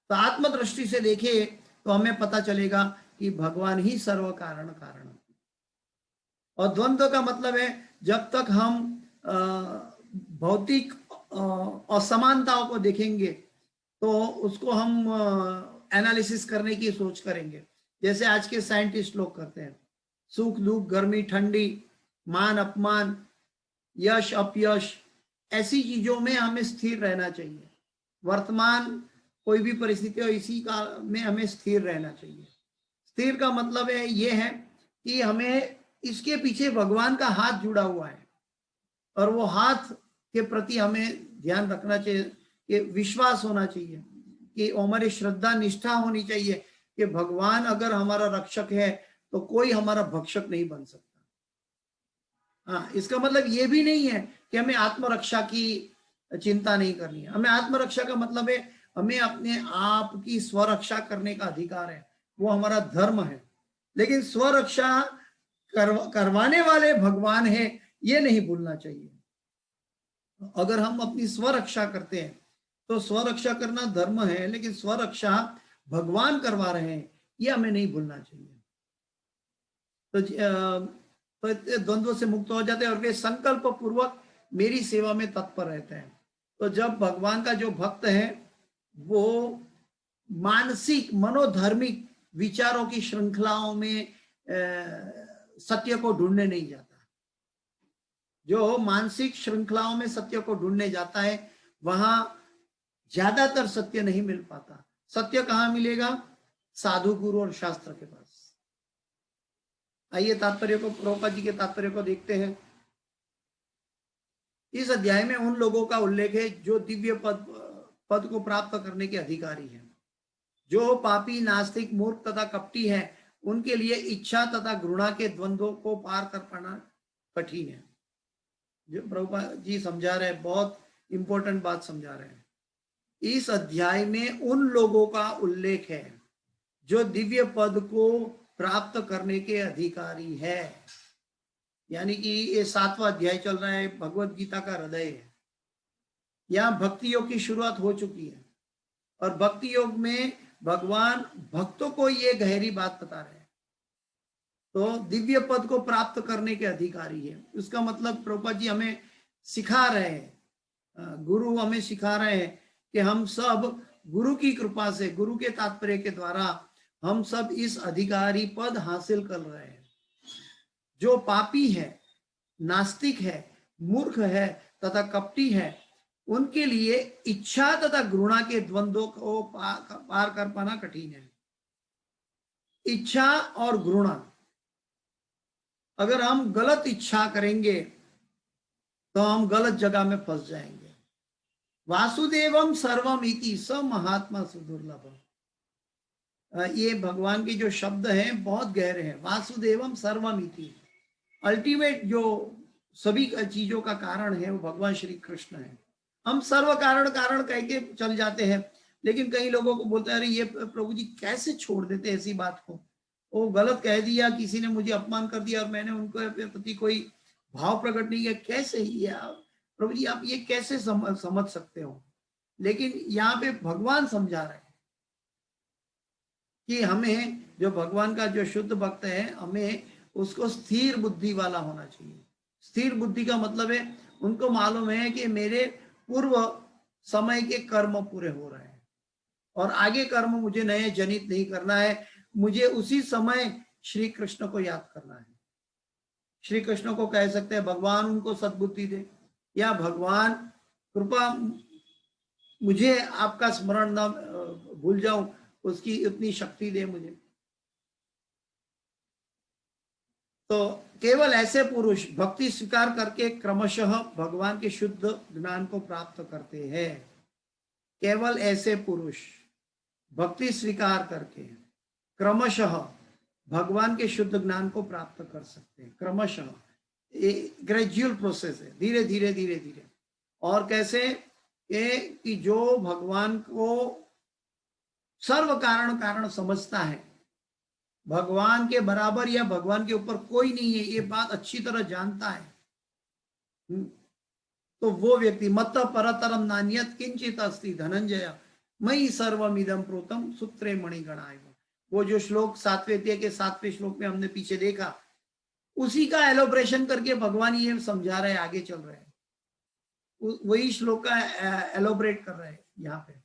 तो आत्म दृष्टि से देखे तो हमें पता चलेगा कि भगवान ही सर्व कारण कारण। और द्वंद्व का मतलब है जब तक हम भौतिक असमानताओं को देखेंगे तो उसको हम एनालिसिस करने की सोच करेंगे, जैसे आज के साइंटिस्ट लोग करते हैं। सुख दुख, गर्मी ठंडी, मान अपमान, यश अपयश, ऐसी चीजों में हमें स्थिर रहना चाहिए। वर्तमान कोई भी परिस्थिति हो, इसी का में हमें स्थिर रहना चाहिए। स्थिर का मतलब है ये है कि हमें इसके पीछे भगवान का हाथ जुड़ा हुआ है, और वो हाथ के प्रति हमें ध्यान रखना चाहिए, कि विश्वास होना चाहिए, कि हमारी श्रद्धा निष्ठा होनी चाहिए कि भगवान अगर हमारा रक्षक है तो कोई हमारा भक्षक नहीं बन सकता। हाँ, इसका मतलब ये भी नहीं है कि हमें आत्मरक्षा की चिंता नहीं करनी है। हमें आत्मरक्षा का मतलब है हमें अपने आप की स्वरक्षा करने का अधिकार है, वो हमारा धर्म है। लेकिन स्वरक्षा करवाने वाले भगवान है, ये नहीं भूलना चाहिए। अगर हम अपनी स्वरक्षा करते हैं तो स्वरक्षा करना धर्म है, लेकिन स्वरक्षा भगवान करवा रहे हैं, ये हमें नहीं भूलना चाहिए। तो द्वंद्व से मुक्त हो जाते हैं और वे संकल्प पूर्वक मेरी सेवा में तत्पर रहते हैं। तो जब भगवान का जो भक्त है वो मानसिक मनोधर्मिक विचारों की श्रृंखलाओं में सत्य को ढूंढने नहीं जाता, जो मानसिक श्रृंखलाओं में सत्य को ढूंढने जाता है वहां ज्यादातर सत्य नहीं मिल पाता। सत्य कहाँ मिलेगा? साधु गुरु और शास्त्र के पास। आइए तात्पर्य को, प्रभुपाद जी के तात्पर्य को देखते हैं। इस अध्याय में उन लोगों का उल्लेख है जो दिव्य पद को प्राप्त करने के अधिकारी हैं। जो पापी, नास्तिक, मूर्ख तथा कपटी है, उनके लिए इच्छा तथा घृणा के द्वंद्वों को पार कर पाना कठिन है। जो प्रभुपाद जी समझा रहे हैं, बहुत इंपॉर्टेंट बात समझा रहे हैं। इस अध्याय में उन लोगों का उल्लेख है जो दिव्य पद को प्राप्त करने के अधिकारी है। यानी कि ये 7वां अध्याय चल रहा है, भगवत गीता का हृदय है। यहाँ भक्ति योग की शुरुआत हो चुकी है और भक्ति योग में भगवान भक्तों को ये गहरी बात बता रहे हैं। तो दिव्य पद को प्राप्त करने के अधिकारी है, उसका मतलब प्रभुपाद जी हमें सिखा रहे हैं, गुरु हमें सिखा रहे हैं कि हम सब गुरु की कृपा से, गुरु के तात्पर्य के द्वारा हम सब इस अधिकारी पद हासिल कर रहे हैं। जो पापी है, नास्तिक है, मूर्ख है तथा कपटी है, उनके लिए इच्छा तथा घृणा के द्वंद्वों को पार कर पाना कठिन है। इच्छा और घृणा, अगर हम गलत इच्छा करेंगे तो हम गलत जगह में फंस जाएंगे। वासुदेवम सर्वम इति स महात्मा सुदुर्लभम, ये भगवान के जो शब्द हैं बहुत गहरे हैं। वासुदेवम सर्वम इति, अल्टीमेट जो सभी चीजों का कारण है वो भगवान श्री कृष्ण है। हम सर्व कारण कारण कह के चल जाते हैं, लेकिन कई लोगों को बोलते हैं अरे ये प्रभु जी कैसे छोड़ देते ऐसी बात को, वो गलत कह दिया, किसी ने मुझे अपमान कर दिया और मैंने उनके प्रति कोई भाव प्रकट नहीं किया, कैसे ही प्रभु जी आप ये कैसे समझ सकते हो। लेकिन यहाँ पे भगवान समझा रहे हैं कि हमें, जो भगवान का जो शुद्ध भक्त है, हमें उसको स्थिर बुद्धि वाला होना चाहिए। स्थिर बुद्धि का मतलब है उनको मालूम है कि मेरे पूर्व समय के कर्म पूरे हो रहे हैं और आगे कर्म मुझे नए जनित नहीं करना है, मुझे उसी समय श्री कृष्ण को याद करना है। श्री कृष्ण को कह सकते हैं भगवान उनको सद्बुद्धि दे, या भगवान कृपा मुझे आपका स्मरण न भूल जाऊं, उसकी उतनी शक्ति दे मुझे। तो केवल ऐसे पुरुष भक्ति स्वीकार करके क्रमशः भगवान के शुद्ध ज्ञान को प्राप्त करते हैं। केवल ऐसे पुरुष भक्ति स्वीकार करके क्रमशः भगवान के शुद्ध ज्ञान को प्राप्त कर सकते हैं। क्रमशः, ग्रेजुअल प्रोसेस है, धीरे धीरे धीरे धीरे। और कैसे कि जो भगवान को सर्व कारण कारण समझता है, भगवान के बराबर या भगवान के ऊपर कोई नहीं है, ये बात अच्छी तरह जानता है, तो वो व्यक्ति मत परतरम नान्यत किंचित अस्ति धनंजय मयि सर्वमिदं प्रोतम सूत्रे मणिगणाय। वो जो श्लोक 7वें अध्याय के 7वें श्लोक में हमने पीछे देखा, उसी का एलोब्रेशन करके भगवान ये समझा रहे हैं, आगे चल रहे हैं, वही श्लोक का एलोब्रेट कर रहे हैं यहाँ पे।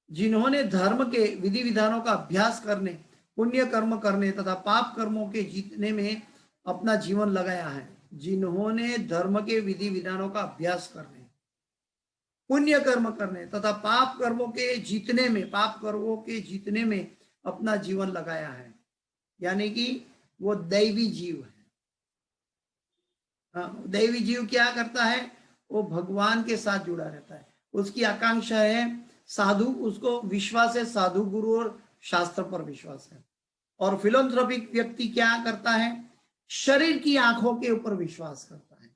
जिन्होंने धर्म के विधि विधानों का अभ्यास करने, पुण्य कर्म करने तथा पाप कर्मों के जीतने में अपना जीवन लगाया है, जिन्होंने धर्म के विधि विधानों का अभ्यास करने, पुण्य कर्म करने तथा पाप कर्मों के जीतने में, पाप कर्मों के जीतने में अपना जीवन लगाया है, यानी कि वो दैवी जीव है। दैवी जीव क्या करता है, वो भगवान के साथ जुड़ा रहता है, उसकी आकांक्षा है साधु, उसको विश्वास है साधु गुरु और शास्त्र पर विश्वास है। और फिलोंथ्रोपिक व्यक्ति क्या करता है, शरीर की आंखों के ऊपर विश्वास करता है।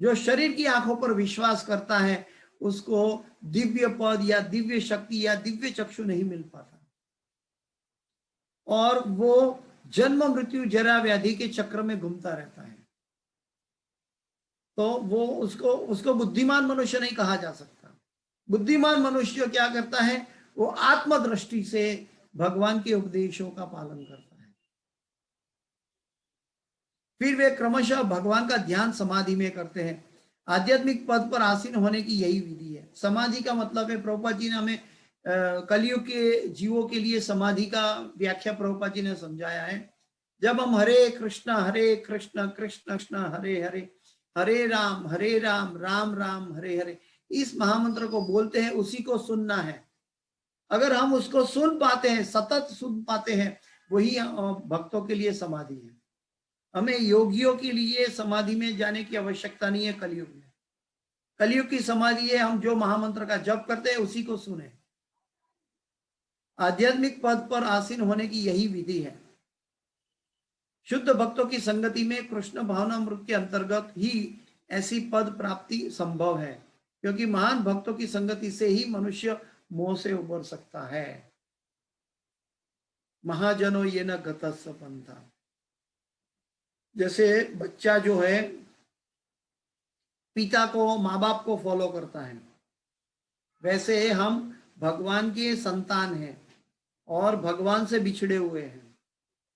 जो शरीर की आंखों पर विश्वास करता है उसको दिव्य पद या दिव्य शक्ति या दिव्य चक्षु नहीं मिल पाता, और वो जन्म मृत्यु जरा व्याधि के चक्र में घूमता रहता है। तो वो उसको बुद्धिमान मनुष्य नहीं कहा जा सकता। बुद्धिमान मनुष्य क्या करता है, वो आत्मदृष्टि से भगवान के उपदेशों का पालन करता है। फिर वे क्रमशः भगवान का ध्यान समाधि में करते हैं। आध्यात्मिक पद पर आसीन होने की यही विधि है। समाधि का मतलब है, प्रभुपाद जी ने हमें कलयुग के जीवों के लिए समाधि का व्याख्या प्रभुपाद जी ने समझाया है। जब हम हरे कृष्ण कृष्ण कृष्ण हरे हरे, हरे राम राम राम हरे हरे इस महामंत्र को बोलते हैं, उसी को सुनना है। अगर हम उसको सुन पाते हैं, सतत सुन पाते हैं, वही भक्तों के लिए समाधि है। हमें योगियों के लिए समाधि में जाने की आवश्यकता नहीं है। कलयुग में, कलयुग की समाधि है हम जो महामंत्र का जप करते हैं उसी को सुने। आध्यात्मिक पद पर आसीन होने की यही विधि है। शुद्ध भक्तों की संगति में कृष्ण भावनामृत के अंतर्गत ही ऐसी पद प्राप्ति संभव है, क्योंकि महान भक्तों की संगति से ही मनुष्य मोह से उबर सकता है। महाजनो ये न गतस्स पंथा। जैसे बच्चा जो है पिता को, माँ बाप को फॉलो करता है, वैसे हम भगवान के संतान हैं और भगवान से बिछड़े हुए हैं।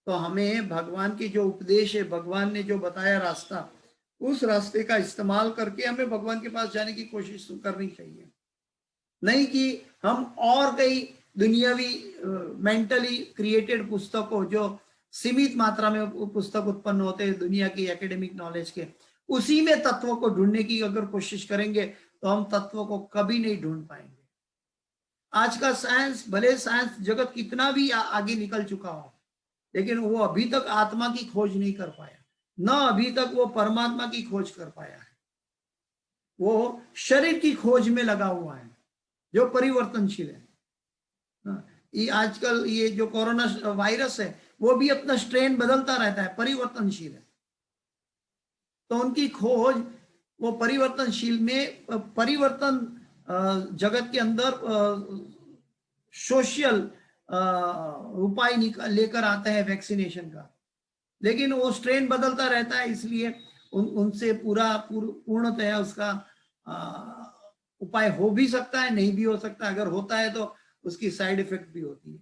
तो हमें भगवान की जो उपदेश है, भगवान ने जो बताया रास्ता, उस रास्ते का इस्तेमाल करके हमें भगवान के पास जाने की कोशिश करनी चाहिए। नहीं कि हम और कई दुनियावी मेंटली क्रिएटेड पुस्तकों, जो सीमित मात्रा में पुस्तक उत्पन्न होते हैं दुनिया की एकेडमिक नॉलेज के, उसी में तत्वों को ढूंढने की अगर कोशिश करेंगे तो हम तत्वों को कभी नहीं ढूंढ पाएंगे। आज का साइंस, भले साइंस जगत कितना भी आगे निकल चुका हो, लेकिन वो अभी तक आत्मा की खोज नहीं कर पाया, न अभी तक वो परमात्मा की खोज कर पाया है। वो शरीर की खोज में लगा हुआ है जो परिवर्तनशील है। ये आजकल ये जो कोरोना वायरस है वो भी अपना स्ट्रेन बदलता रहता है, परिवर्तनशील है। तो उनकी खोज वो परिवर्तनशील में परिवर्तन जगत के अंदर सोशल उपाय लेकर आते हैं वैक्सीनेशन का, लेकिन वो स्ट्रेन बदलता रहता है, इसलिए उनसे पूर्णतया उसका उपाय हो भी सकता है, नहीं भी हो सकता। अगर होता है तो उसकी साइड इफेक्ट भी होती है।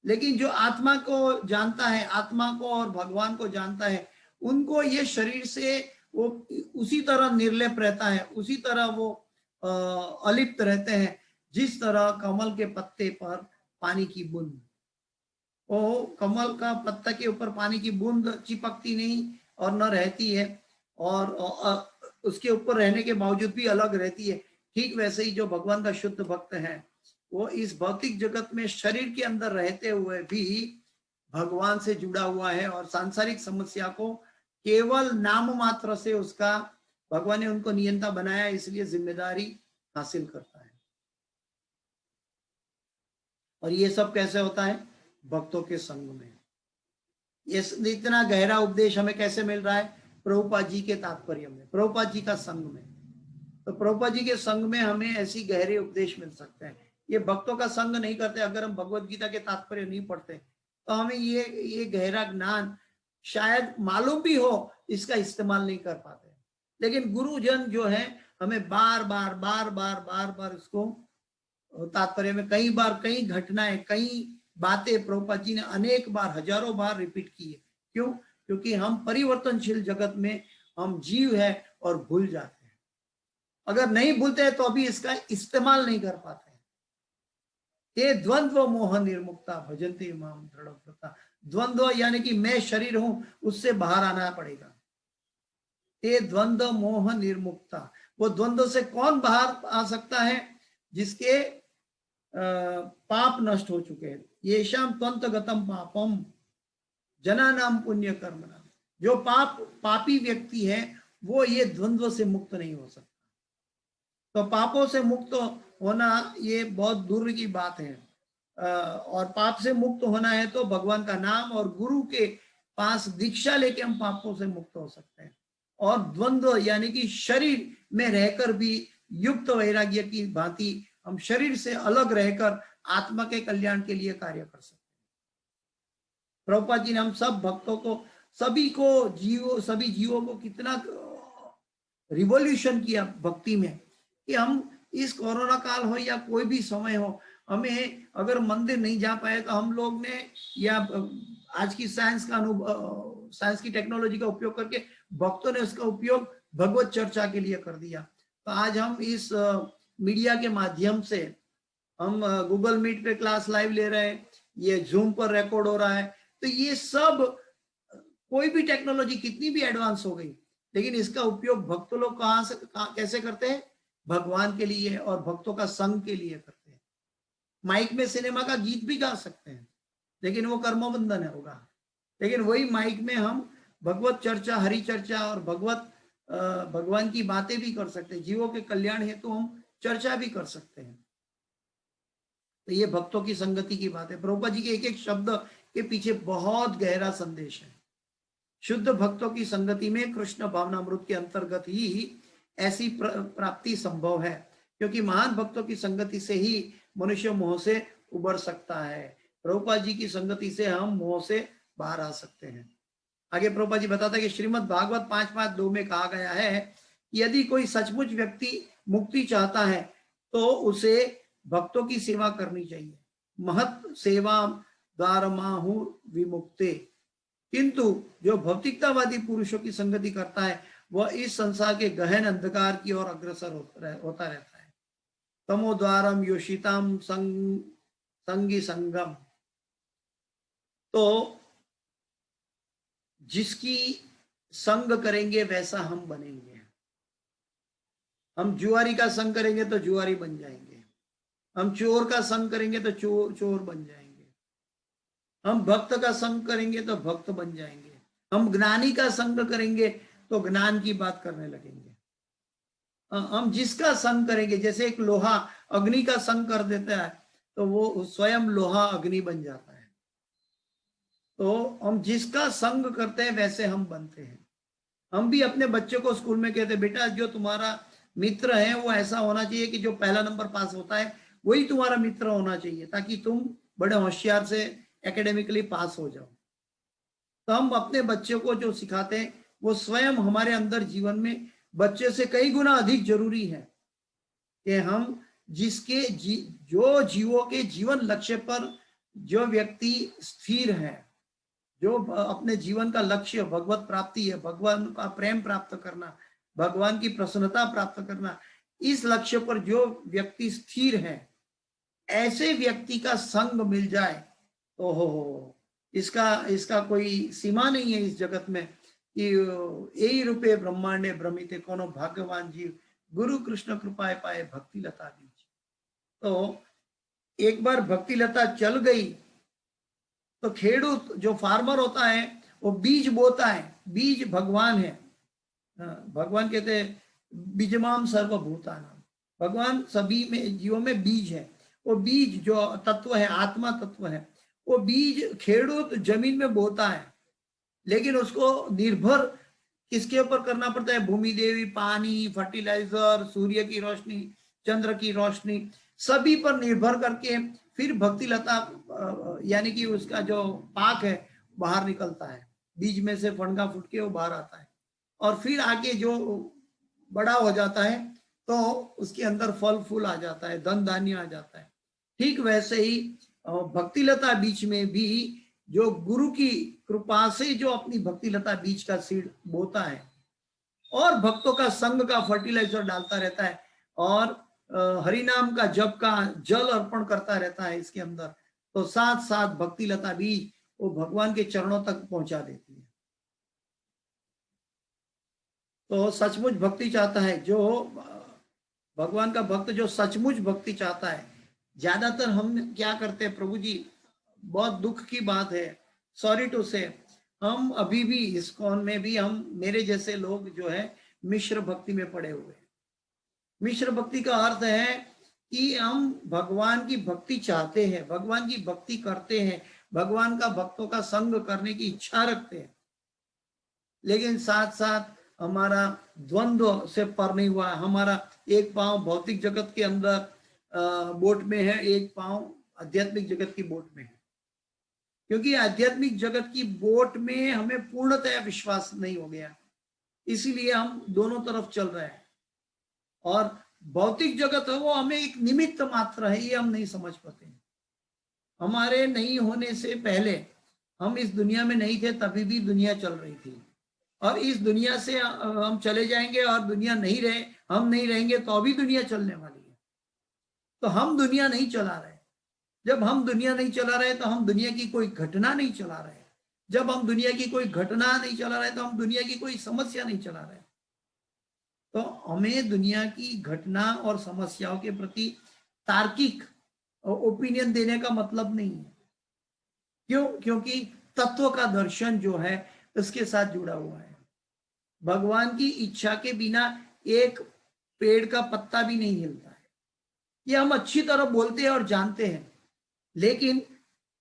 लेकिन जो आत्मा को जानता है, आत्मा को और भगवान को जानता है, उनको ये शरीर से वो उसी तरह निर्लेप रहता है, उसी तरह वो अलिप्त रहते हैं जिस तरह कमल के पत्ते पर पानी की बूंद। वो कमल का पत्ता के ऊपर पानी की बूंद चिपकती नहीं और न रहती है, और उसके ऊपर रहने के बावजूद भी अलग रहती है। ठीक वैसे ही जो भगवान का शुद्ध भक्त है, वो इस भौतिक जगत में शरीर के अंदर रहते हुए भी भगवान से जुड़ा हुआ है, और सांसारिक समस्या को केवल नाम मात्र से उसका, भगवान ने उनको नियंता बनाया, इसलिए जिम्मेदारी हासिल करता है। और ये सब कैसे होता है? भक्तों के संग में। ये इतना गहरा उपदेश हमें कैसे मिल रहा है? प्रभुपाद जी के तात्पर्य में, प्रभुपाद जी का संग में। तो प्रभुपाद जी के संग में हमें ऐसी गहरे उपदेश मिल सकते हैं। ये भक्तों का संग नहीं करते, अगर हम भगवत गीता के तात्पर्य नहीं पढ़ते, तो हमें ये गहरा ज्ञान शायद मालूम भी हो, इसका इस्तेमाल नहीं कर पाते। लेकिन गुरुजन जो है हमें बार बार इसको तात्पर्य में कई बार, कई घटनाएं, कई बातें प्रभुपाद जी ने अनेक बार, हजारों बार रिपीट की है। क्यों? क्योंकि हम परिवर्तनशील जगत में हम जीव है और भूल जाते हैं। अगर नहीं भूलते हैं तो अभी इसका इस्तेमाल नहीं कर पाते। ये द्वंद्व मोह निर्मुक्ता भजन्ते माम दृढ़व्रता। द्वंद्व यानी कि मैं शरीर हूं, उससे बाहर आना पड़ेगा। ये द्वंद्व मोह निर्मुक्ता। वो द्वंद्व से कौन बाहर आ सकता है? जिसके पाप नष्ट हो चुके हैं। ये शाम त्वंत गतम पापम जना नाम पुण्य कर्म नाम। जो पापी व्यक्ति है वो ये द्वंद्व से मुक्त नहीं हो सकता। तो पापों से मुक्त होना ये बहुत दूर की बात है, और पाप से मुक्त होना है तो भगवान का नाम और गुरु के पास दीक्षा लेके हम पापों से मुक्त हो सकते हैं। और द्वंद्व यानी कि शरीर में रहकर भी युक्त वैराग्य की भांति हम शरीर से अलग रहकर आत्मा के कल्याण के लिए कार्य कर सकते हैं। प्रभुपाद जी ने हम सब भक्तों को, सभी जीवों को कितना रिवॉल्यूशन किया भक्ति में, कि हम इस कोरोना काल हो या कोई भी समय हो, हमें अगर मंदिर नहीं जा पाए तो हम लोग ने, या आज की साइंस की टेक्नोलॉजी का उपयोग करके भक्तों ने उसका उपयोग भगवत चर्चा के लिए कर दिया। तो आज हम इस मीडिया के माध्यम से, हम गूगल मीट पे क्लास लाइव ले रहे हैं, ये जूम पर रिकॉर्ड हो रहा है। तो ये सब, कोई भी टेक्नोलॉजी कितनी भी एडवांस हो गई, लेकिन इसका उपयोग भक्त लोग कैसे करते हैं? भगवान के लिए और भक्तों का संग के लिए करते हैं। माइक में सिनेमा का गीत भी गा सकते हैं, लेकिन वो कर्मबंधन है होगा। लेकिन वही माइक में हम भगवत चर्चा, हरि चर्चा और भगवान की बातें भी कर सकते हैं, जीवों के कल्याण हेतु हम चर्चा भी कर सकते हैं। तो ये भक्तों की संगति की बात है। प्रभुपाद जी के एक एक शब्द के पीछे बहुत गहरा संदेश है। शुद्ध भक्तों की संगति में कृष्ण भावनामृत के अंतर्गत ही ऐसी प्राप्ति संभव है, क्योंकि महान भक्तों की संगति से ही मनुष्य मोह से उबर सकता है। प्रभुपाद जी की संगति से हम मोह से बाहर आ सकते हैं। आगे प्रभुपाद जी बताता है कि श्रीमद् भागवत 5.5.2 में कहा गया है कि यदि कोई सचमुच व्यक्ति मुक्ति चाहता है तो उसे भक्तों की सेवा करनी चाहिए। महत सेवा द्वारमाहु विमुक्ते, किंतु जो भौतिकतावादी पुरुषों की संगति करता है वह इस संसार के गहन अंधकार की ओर अग्रसर होता रहता है। तमो द्वारम योषिताम संगी संगम, तो जिसकी संग करेंगे वैसा हम बनेंगे। हम जुआरी का संग करेंगे तो जुआरी बन जाएंगे, हम चोर का संग करेंगे तो चोर बन जाएंगे, हम भक्त का संग करेंगे तो भक्त बन जाएंगे, हम ज्ञानी का संग करेंगे तो ज्ञान की बात करने लगेंगे। हम जिसका संग करेंगे, जैसे एक लोहा अग्नि का संग कर देता है तो वो स्वयं लोहा अग्नि बन जाता है। तो हम जिसका संग करते हैं वैसे हम बनते हैं। हम भी अपने बच्चे को स्कूल में कहते हैं, बेटा जो तुम्हारा मित्र है वो ऐसा होना चाहिए कि जो पहला नंबर पास होता है वही तुम्हारा मित्र होना चाहिए, ताकि तुम बड़े होशियार से एकेडमिकली पास हो जाओ। तो हम अपने बच्चे को जो सिखाते हैं वो स्वयं हमारे अंदर जीवन में बच्चे से कई गुना अधिक जरूरी है कि हम जो जीवों के जीवन लक्ष्य पर जो व्यक्ति स्थिर है, जो अपने जीवन का लक्ष्य भगवत प्राप्ति है, भगवान का प्रेम प्राप्त करना, भगवान की प्रसन्नता प्राप्त करना, इस लक्ष्य पर जो व्यक्ति स्थिर है, ऐसे व्यक्ति का संग मिल जाए तो हो इसका कोई सीमा नहीं है इस जगत में कि यही रूपे ब्रह्मांडे भ्रमिते कोनो भाग्यवान जीव गुरु कृष्ण कृपाए पाए भक्ति लता बीज। तो एक बार भक्ति लता चल गई तो खेडूत जो फार्मर होता है वो बीज बोता है। बीज भगवान है। भगवान कहते हैं बीजमाम सर्वभूतानाम, भगवान सभी में जीवों में बीज है। वो बीज जो तत्व है, आत्मा तत्व है, वो बीज खेडूत जमीन में बोता है, लेकिन उसको निर्भर किसके ऊपर करना पड़ता है? भूमि देवी, पानी, फर्टिलाइजर, सूर्य की रोशनी, चंद्र की रोशनी, सभी पर निर्भर करके फिर भक्ति लता यानी कि उसका जो पाक है बाहर निकलता है। बीज में से फणगा फूट के वो बाहर आता है और फिर आगे जो बड़ा हो जाता है तो उसके अंदर फल फूल आ जाता है, धन धान्य आ जाता है। ठीक वैसे ही भक्ति लता बीज में भी जो गुरु की कृपा से जो अपनी भक्ति लता बीज का सीड बोता है और भक्तों का संग का फर्टिलाइजर डालता रहता है और हरि नाम का जप का जल अर्पण करता रहता है इसके अंदर, तो साथ साथ भक्ति लता बीज वो भगवान के चरणों तक पहुंचा देती है। तो सचमुच भक्ति चाहता है, जो भगवान का भक्त जो सचमुच भक्ति चाहता है, ज्यादातर हम क्या करते हैं प्रभु जी, बहुत दुख की बात है, सॉरी टू से, हम अभी भी इस्कॉन में भी हम मेरे जैसे लोग जो है मिश्र भक्ति में पड़े हुए हैं। मिश्र भक्ति का अर्थ है कि हम भगवान की भक्ति चाहते हैं, भगवान की भक्ति करते हैं, भगवान का भक्तों का संग करने की इच्छा रखते हैं, लेकिन साथ साथ हमारा द्वंद्व से पर नहीं हुआ। हमारा एक पांव भौतिक जगत के अंदर बोट में है, एक पांव आध्यात्मिक जगत की बोट में है, क्योंकि आध्यात्मिक जगत की बोट में हमें पूर्णतया विश्वास नहीं हो गया, इसीलिए हम दोनों तरफ चल रहे हैं। और भौतिक जगत है वो हमें एक निमित्त मात्र है, ये हम नहीं समझ पाते। हमारे नहीं होने से पहले हम इस दुनिया में नहीं थे, तभी भी दुनिया चल रही थी, और इस दुनिया से हम चले जाएंगे और दुनिया नहीं रहे, हम नहीं रहेंगे तो अभी दुनिया चलने वाली है। तो हम दुनिया नहीं चला रहे। जब हम दुनिया नहीं चला रहे तो हम दुनिया की कोई घटना नहीं चला रहे। जब हम दुनिया की कोई घटना नहीं चला रहे तो हम दुनिया की कोई समस्या नहीं चला रहे। तो हमें दुनिया की घटना और समस्याओं के प्रति तार्किक ओपिनियन देने का मतलब नहीं है। क्यों? क्योंकि तत्व का दर्शन जो है उसके साथ जुड़ा हुआ है। भगवान की इच्छा के बिना एक पेड़ का पत्ता भी नहीं हिलता है। ये हम अच्छी तरह बोलते हैं और जानते हैं, लेकिन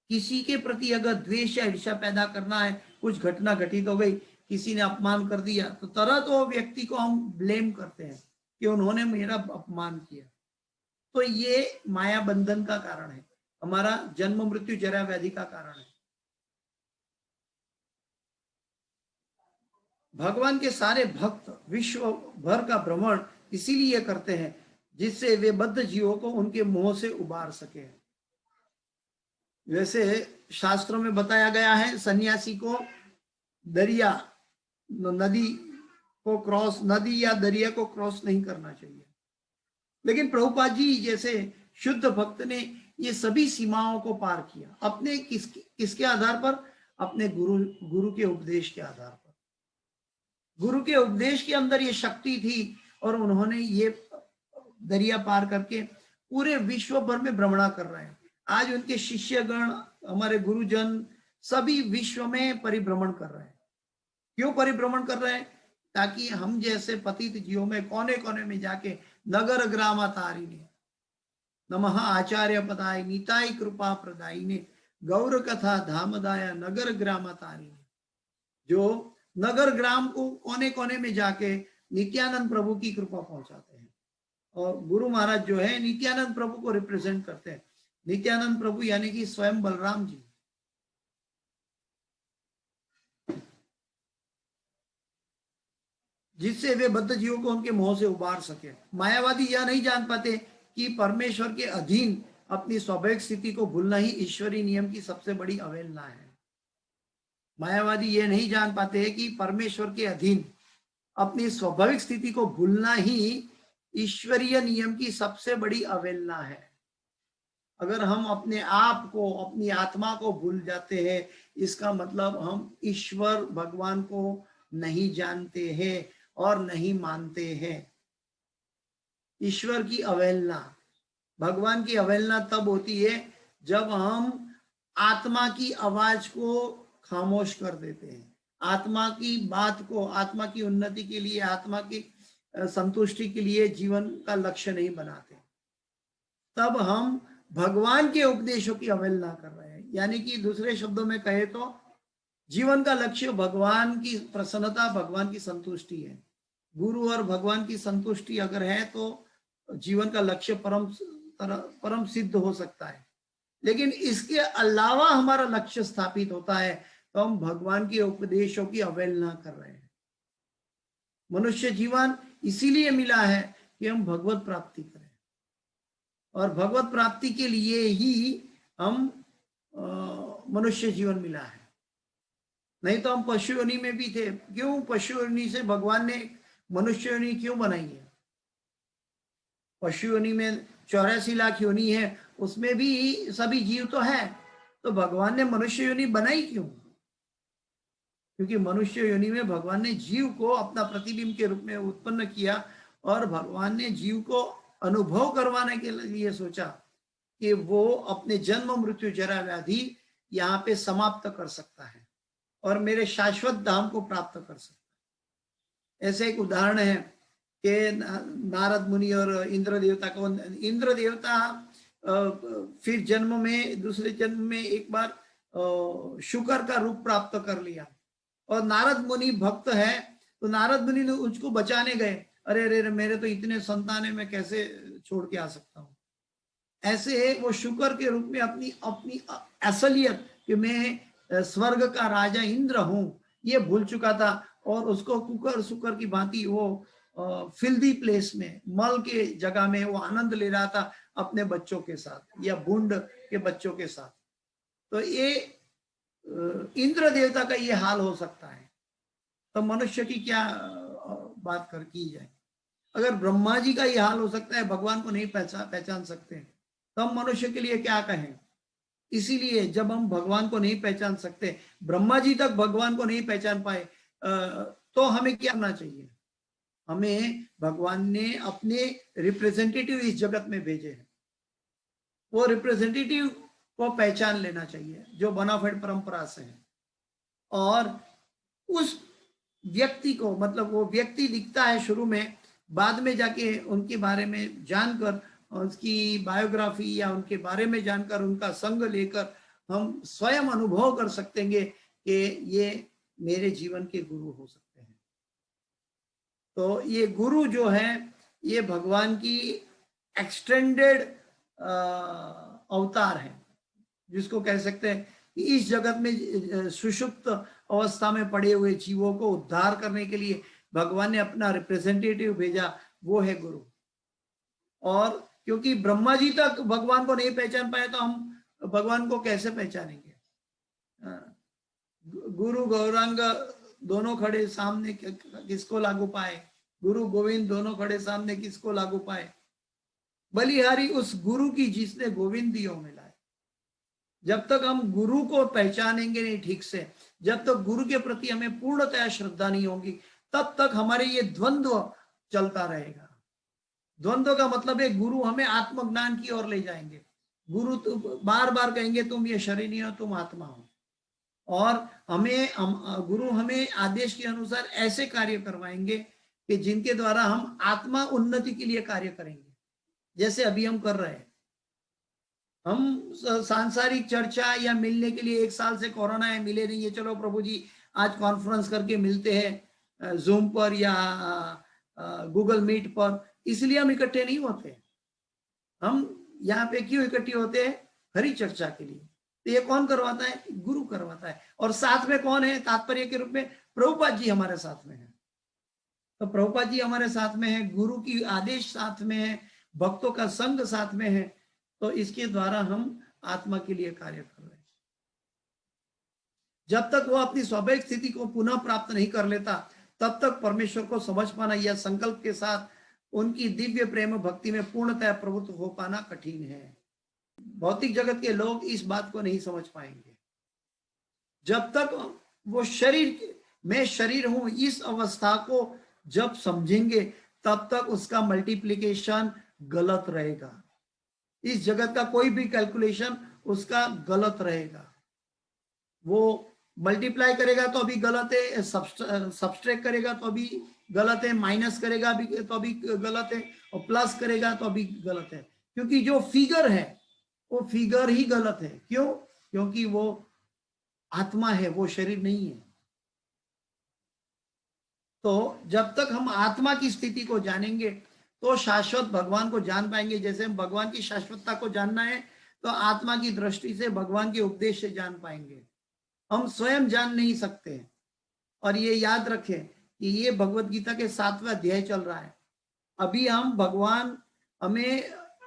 किसी के प्रति अगर द्वेष या ईर्ष्या पैदा करना है, कुछ घटना घटित हो गई, किसी ने अपमान कर दिया, तो तुरंत वो व्यक्ति को हम ब्लेम करते हैं कि उन्होंने मेरा अपमान किया। तो ये माया बंधन का कारण है, हमारा जन्म मृत्यु जरा व्याधि का कारण है। भगवान के सारे भक्त विश्व भर का भ्रमण इसीलिए करते हैं जिससे वे बद्ध जीवों को उनके मोह से उबार सके। वैसे शास्त्रों में बताया गया है सन्यासी को दरिया नदी को क्रॉस, नदी या दरिया को क्रॉस नहीं करना चाहिए, लेकिन प्रभुपाद जी जैसे शुद्ध भक्त ने ये सभी सीमाओं को पार किया। अपने किसके आधार पर? अपने गुरु के उपदेश के आधार पर। गुरु के उपदेश के अंदर ये शक्ति थी और उन्होंने ये दरिया पार करके पूरे विश्व भर में भ्रमण कर रहे हैं। आज उनके शिष्यगण, हमारे गुरुजन सभी विश्व में परिभ्रमण कर रहे हैं। क्यों परिभ्रमण कर रहे हैं? ताकि हम जैसे पतित जीवों में कोने कोने में जाके नगर ग्राम तारिणे नमः आचार्य पदाय नीताय कृपा प्रदायिने गौर कथा धामदाय नगर ग्राम तारिणे, जो नगर ग्राम को कोने कोने में जाके नित्यानंद प्रभु की कृपा पहुंचाते हैं। और गुरु महाराज जो है नित्यानंद प्रभु को रिप्रेजेंट करते हैं। नित्यानंद प्रभु यानी कि स्वयं बलराम जी। जिससे वे बद्ध जीवों को उनके मोह से उबार सके। मायावादी यह नहीं जान पाते कि परमेश्वर के अधीन अपनी स्वाभाविक स्थिति को भूलना ही ईश्वरीय नियम की सबसे बड़ी अवहेलना है। मायावादी ये नहीं जान पाते हैं कि परमेश्वर के अधीन अपनी स्वाभाविक स्थिति को भूलना ही ईश्वरीय नियम की सबसे बड़ी अवहेलना है। अगर हम अपने आप को, अपनी आत्मा को भूल जाते हैं, इसका मतलब हम ईश्वर भगवान को नहीं जानते हैं और नहीं मानते हैं। ईश्वर की अवहेलना, भगवान की अवहेलना तब होती है जब हम आत्मा की आवाज को खामोश कर देते हैं, आत्मा की बात को, आत्मा की उन्नति के लिए, आत्मा की संतुष्टि के लिए जीवन का लक्ष्य नहीं बनाते। तब हम भगवान के उपदेशों की अवहेलना कर रहे हैं। यानी कि दूसरे शब्दों में कहे तो जीवन का लक्ष्य भगवान की प्रसन्नता, भगवान की संतुष्टि है। गुरु और भगवान की संतुष्टि अगर है तो जीवन का लक्ष्य परम सिद्ध हो सकता है। लेकिन इसके अलावा हमारा लक्ष्य स्थापित होता है तो हम भगवान के उपदेशों की अवहेलना कर रहे हैं। मनुष्य जीवन इसीलिए मिला है कि हम भगवत प्राप्ति करें, और भगवत प्राप्ति के लिए ही हम मनुष्य जीवन मिला है। नहीं तो हम पशु योनि में भी थे। क्यों पशु योनि से भगवान ने मनुष्य योनि क्यों बनाई है? पशु योनि में 84 लाख योनि है, उसमें भी सभी जीव तो है, तो भगवान ने मनुष्य योनि बनाई क्यों? क्योंकि मनुष्य योनि में भगवान ने जीव को अपना प्रतिबिंब के रूप में उत्पन्न किया और भगवान ने जीव को अनुभव करवाने के लिए सोचा कि वो अपने जन्म मृत्यु जरा व्याधि यहाँ पे समाप्त कर सकता है और मेरे शाश्वत धाम को प्राप्त कर सकता है। ऐसे एक उदाहरण है कि नारद मुनि और इंद्र देवता को, इंद्र देवता फिर जन्म में, दूसरे जन्म में एक बार शुकर का रूप प्राप्त कर लिया, और नारद मुनि भक्त है तो नारद मुनि ने उसको बचाने गए। अरे अरे मेरे तो इतने संतान है, मैं कैसे छोड़ के आ सकता हूँ। ऐसे वो शुकर के रूप में अपनी अपनी असलियत कि मैं स्वर्ग का राजा इंद्र हूँ ये भूल चुका था, और उसको कुकर सुकर की भांति वो फिल्दी प्लेस में, मल के जगह में वो आनंद ले रहा था अपने बच्चों के साथ या बूंद के बच्चों के साथ। तो ये इंद्र देवता का ये हाल हो सकता है, तो मनुष्य की क्या बात कर की जाए। अगर ब्रह्मा जी का ये हाल हो सकता है, भगवान को नहीं पहचान सकते, तो हम मनुष्य के लिए क्या कहें। इसीलिए जब हम भगवान को नहीं पहचान सकते, ब्रह्मा जी तक भगवान को नहीं पहचान पाए, तो हमें क्या करना चाहिए? हमें भगवान ने अपने रिप्रेजेंटेटिव इस जगत में भेजे हैं। वो रिप्रेजेंटेटिव को पहचान लेना चाहिए जो बोनाफाइड परंपरा से है, और उस व्यक्ति को, मतलब वो व्यक्ति दिखता है शुरू में, बाद में जाके उनके बारे में जानकर, उसकी बायोग्राफी या उनके बारे में जानकर, उनका संग लेकर हम स्वयं अनुभव कर सकते हैं कि ये मेरे जीवन के गुरु हो सकते हैं। तो ये गुरु जो है ये भगवान की एक्सटेंडेड अवतार है, जिसको कह सकते हैं कि इस जगत में सुषुप्त अवस्था में पड़े हुए जीवों को उद्धार करने के लिए भगवान ने अपना रिप्रेजेंटेटिव भेजा, वो है गुरु। और क्योंकि ब्रह्मा जी तक भगवान को नहीं पहचान पाए तो हम भगवान को कैसे पहचानेंगे? गुरु गौरांग दोनों खड़े सामने, किसको लागू पाए? गुरु गोविंद दोनों खड़े सामने, किसको लागू पाए? बलिहारी उस गुरु की जिसने गोविंदियों में लाए। जब तक हम गुरु को पहचानेंगे नहीं ठीक से, जब तक गुरु के प्रति हमें पूर्णतया श्रद्धा नहीं होगी, तब तक हमारे ये द्वंद्व चलता रहेगा। द्वंद्व का मतलब है गुरु हमें आत्मज्ञान की ओर ले जाएंगे। गुरु तो बार बार कहेंगे तुम ये शरीर नहीं हो, तुम आत्मा हो, और गुरु हमें आदेश के अनुसार ऐसे कार्य करवाएंगे कि जिनके द्वारा हम आत्मा उन्नति के लिए कार्य करेंगे, जैसे अभी हम कर रहे हैं। हम सांसारिक चर्चा या मिलने के लिए, 1 साल से कोरोना है, मिले नहीं है, चलो प्रभु जी आज कॉन्फ्रेंस करके मिलते हैं जूम पर या गूगल मीट पर, इसलिए हम इकट्ठे नहीं होते। हम यहाँ पे क्यों इकट्ठे होते हैं? हरि चर्चा के लिए। तो ये कौन करवाता है? गुरु करवाता है। और साथ में कौन है तात्पर्य के रूप में? प्रभुपाद जी हमारे साथ में है। तो प्रभुपाद जी हमारे साथ में है, गुरु की आदेश साथ में है, भक्तों का संग साथ में है, तो इसके द्वारा हम आत्मा के लिए कार्य कर रहे हैं। जब तक वो अपनी स्वाभाविक स्थिति को पुनः प्राप्त नहीं कर लेता, तब तक परमेश्वर को समझ पाना या संकल्प के साथ उनकी दिव्य प्रेम भक्ति में पूर्णतः प्रभुत्व हो पाना कठिन है। भौतिक जगत के लोग इस बात को नहीं समझ पाएंगे। जब तक वो शरीर, मैं शरीर हूं, इस अवस्था को जब समझेंगे, तब तक उसका मल्टीप्लिकेशन गलत रहेगा। इस जगत का कोई भी कैलकुलेशन उसका गलत रहेगा। वो मल्टीप्लाई करेगा तो अभी गलत है, सब्सट्रैक्ट करेगा तो अभी गलत है, माइनस करेगा तो अभी गलत है, और प्लस करेगा तो अभी गलत है। क्योंकि जो फिगर है वो फिगर ही गलत है। क्यों? क्योंकि वो आत्मा है, वो शरीर नहीं है। तो जब तक हम आत्मा की स्थिति को जानेंगे तो शाश्वत भगवान को जान पाएंगे। जैसे हम भगवान की शाश्वतता को जानना है तो आत्मा की दृष्टि से भगवान के उपदेश से जान पाएंगे। हम स्वयं जान नहीं सकते। और ये याद रखें कि ये भगवत गीता के 7वां अध्याय चल रहा है। अभी भगवान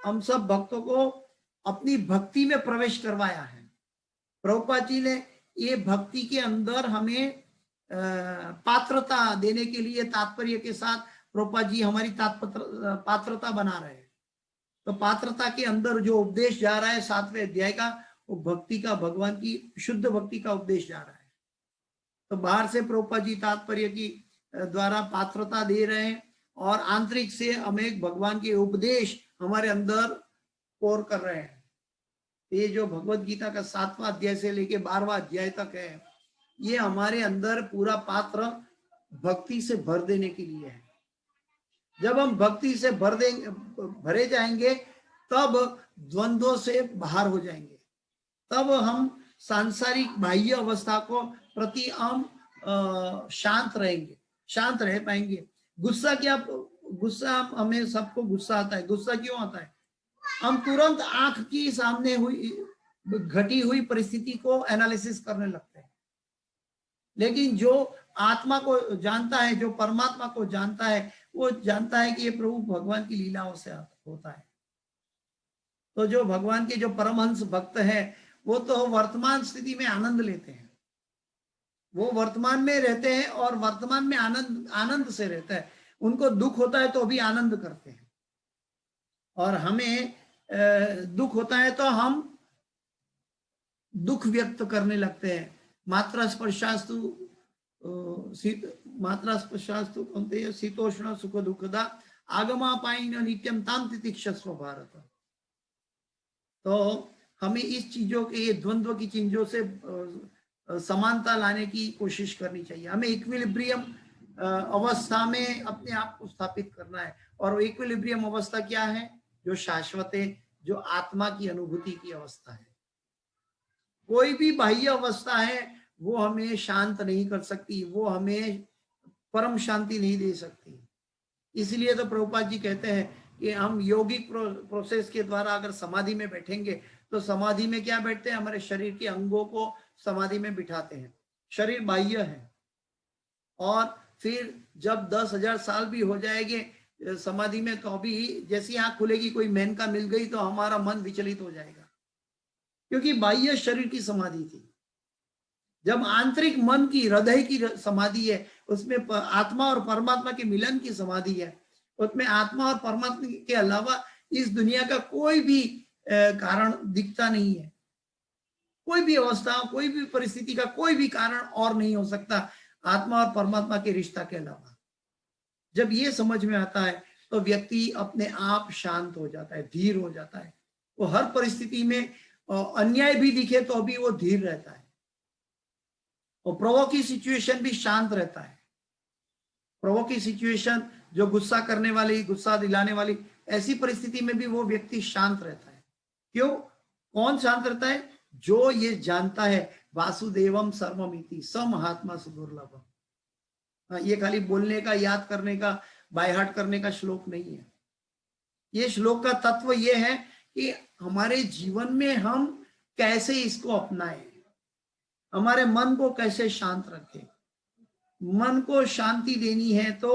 हम सब भक्तों को अपनी भक्ति में प्रवेश करवाया है। प्रभुपाद जी ने ये भक्ति के अंदर हमें पात्रता देने के लिए तात्पर्य के साथ प्रभुपाद जी हमारी पात्रता बना रहे हैं। तो पात्रता के अंदर जो उपदेश जा रहा है 7वें अध्याय का, वो भक्ति का, भगवान की शुद्ध भक्ति का उपदेश जा रहा है। तो बाहर से प्रभुपाद जी तात्पर्य की द्वारा पात्रता दे रहे हैं, और आंतरिक से हमें भगवान के उपदेश हमारे अंदर पोर कर रहे हैं। ये जो भगवत गीता का 7वां अध्याय से लेके 12वां अध्याय तक है, ये हमारे अंदर पूरा पात्र भक्ति से भर देने के लिए है। जब हम भक्ति से भरे जाएंगे, तब द्वंद्वों से बाहर हो जाएंगे। तब हम सांसारिक बाह्य अवस्था को प्रति हम शांत रहेंगे, शांत रह पाएंगे। गुस्सा हमें सबको गुस्सा आता है। गुस्सा क्यों आता है? हम तुरंत आंख की सामने हुई घटी हुई परिस्थिति को एनालिसिस करने लगते हैं। लेकिन जो आत्मा को जानता है, जो परमात्मा को जानता है, वो जानता है कि ये प्रभु भगवान की लीलाओं से होता है। तो जो भगवान के जो परमहंस भक्त है, वो तो वर्तमान स्थिति में आनंद लेते हैं। वो वर्तमान में रहते हैं और वर्तमान में आनंद से रहता है। उनको दुख होता है तो भी आनंद करते हैं, और हमें दुख होता है तो हम दुख व्यक्त करने लगते हैं। मात्रा स्पर्शास्तु कौन्तेय शीतोष्ण सुख दुखदा आगमापायिन नित्यम ताम तितिक्षस्व भारत। तो हमें इस चीजों के, ये द्वंद्व की चीजों से समानता लाने की कोशिश करनी चाहिए। हमें इक्विलिब्रियम अवस्था में अपने आप को स्थापित करना है। और इक्विलिब्रियम अवस्था क्या है? जो शाश्वत है, जो आत्मा की अनुभूति की अवस्था है। कोई भी बाह्य अवस्था है वो हमें शांत नहीं कर सकती, वो हमें परम शांति नहीं दे सकती। इसलिए तो प्रभुपाद जी कहते हैं कि हम यौगिक प्रोसेस के द्वारा अगर समाधि में बैठेंगे तो समाधि में क्या बैठते हैं? हमारे शरीर के अंगों को समाधि में बिठाते हैं। शरीर बाह्य है, और फिर जब 10,000 साल भी हो जाएंगे समाधि में, तो अभी जैसी आंख खुलेगी, कोई मेनका मिल गई तो हमारा मन विचलित हो जाएगा, क्योंकि बाह्य शरीर की समाधि थी। जब आंतरिक मन की, हृदय की समाधि है, उसमें आत्मा और परमात्मा के मिलन की समाधि है, उसमें आत्मा और परमात्मा के अलावा इस दुनिया का कोई भी कारण दिखता नहीं है। कोई भी अवस्था, कोई भी परिस्थिति का कोई भी कारण और नहीं हो सकता आत्मा और परमात्मा के रिश्ता के अलावा। जब ये समझ में आता है तो व्यक्ति अपने आप शांत हो जाता है, धीर हो जाता है। वो हर परिस्थिति में अन्याय भी दिखे तो भी वो धीर रहता है, और प्रभु की सिचुएशन भी शांत रहता है। प्रभु की सिचुएशन जो गुस्सा करने वाली, गुस्सा दिलाने वाली, ऐसी परिस्थिति में भी वो व्यक्ति शांत रहता है। क्यों? कौन शांत रहता है? जो ये जानता है वासुदेवम सर्वमिति स महात्मा सुदुर्लभम। ये खाली बोलने का, याद करने का, बायहाट करने का श्लोक नहीं है। ये श्लोक का तत्व ये है कि हमारे जीवन में हम कैसे इसको अपनाएं, हमारे मन को कैसे शांत रखें। मन को शांति देनी है तो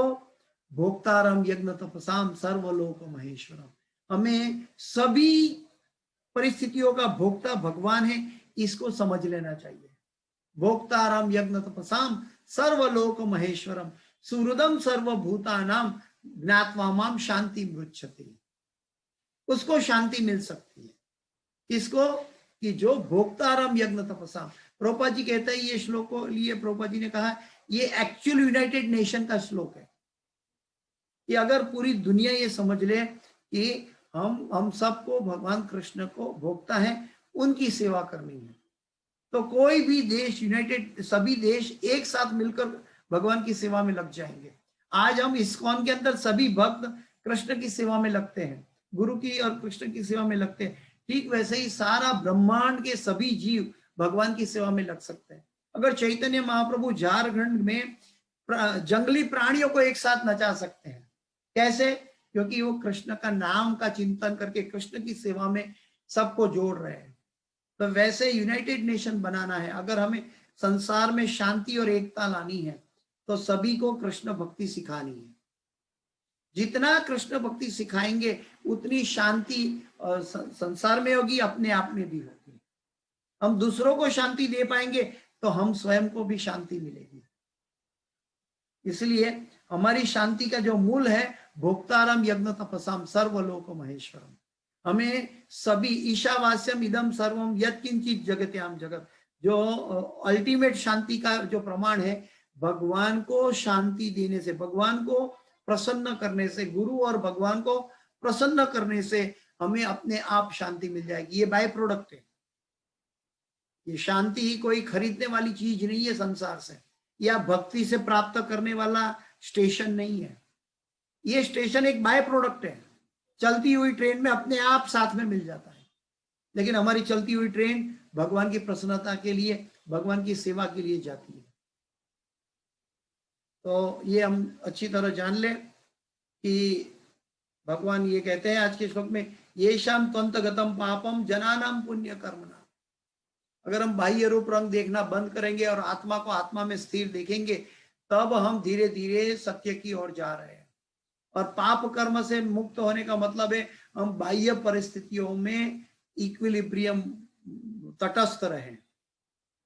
भोक्तारम यज्ञ तपसाम सर्वलोक महेश्वरम, हमें सभी परिस्थितियों का भोक्ता भगवान है, इसको समझ लेना चाहिए। भोक्तारम यज्ञ तपसाम सर्वलोक महेश्वरम सुहृदम सर्वभूतानाम ज्ञात्वा माम शांति मृच्छति। उसको शांति मिल सकती है। किसको? कि जो भोक्तारम यज्ञ तपसाम। प्रभुपाद जी कहते हैं, ये श्लोक को लिए प्रभुपाद जी ने कहा ये एक्चुअल यूनाइटेड नेशन का श्लोक है कि अगर पूरी दुनिया ये समझ ले कि हम सबको भगवान कृष्ण को भोक्ता है, उनकी सेवा करनी है, तो कोई भी देश, यूनाइटेड सभी देश एक साथ मिलकर भगवान की सेवा में लग जाएंगे। आज हम इस्कॉन के अंदर सभी भक्त कृष्ण की सेवा में लगते हैं, गुरु की और कृष्ण की सेवा में लगते हैं। ठीक वैसे ही सारा ब्रह्मांड के सभी जीव भगवान की सेवा में लग सकते हैं। अगर चैतन्य महाप्रभु झारखंड में जंगली प्राणियों को एक साथ नचा सकते हैं, कैसे? क्योंकि वो कृष्ण का नाम का चिंतन करके कृष्ण की सेवा में सबको जोड़ रहे हैं। तो वैसे यूनाइटेड नेशन बनाना है, अगर हमें संसार में शांति और एकता लानी है तो सभी को कृष्ण भक्ति सिखानी है। जितना कृष्ण भक्ति सिखाएंगे उतनी शांति संसार में होगी, अपने आप में भी होगी। हम दूसरों को शांति दे पाएंगे तो हम स्वयं को भी शांति मिलेगी। इसलिए हमारी शांति का जो मूल है भोक्तारम यज्ञ तपसाम सर्वलोक महेश्वरम। हमें सभी ईशावास्यम इदम सर्वम यत्किंचित जगत्याम जगत, जो अल्टीमेट शांति का जो प्रमाण है, भगवान को शांति देने से, भगवान को प्रसन्न करने से, गुरु और भगवान को प्रसन्न करने से हमें अपने आप शांति मिल जाएगी। ये बाय प्रोडक्ट है। ये शांति ही कोई खरीदने वाली चीज नहीं है संसार से, या भक्ति से प्राप्त करने वाला स्टेशन नहीं है। ये स्टेशन एक बाय प्रोडक्ट है। चलती हुई ट्रेन में अपने आप साथ में मिल जाता है, लेकिन हमारी चलती हुई ट्रेन भगवान की प्रसन्नता के लिए, भगवान की सेवा के लिए जाती है। तो ये हम अच्छी तरह जान लें कि भगवान ये कहते हैं आज के श्लोक में, ये शाम त्वंतगतम पापम जनानाम पुण्य कर्मना। अगर हम बाह्य रूप रंग देखना बंद करेंगे और आत्मा को आत्मा में स्थिर देखेंगे, तब हम धीरे धीरे सत्य की ओर जा रहे हैं। और पाप कर्म से मुक्त होने का मतलब है हम बाह्य परिस्थितियों में इक्विलिब्रियम, तटस्थ रहें।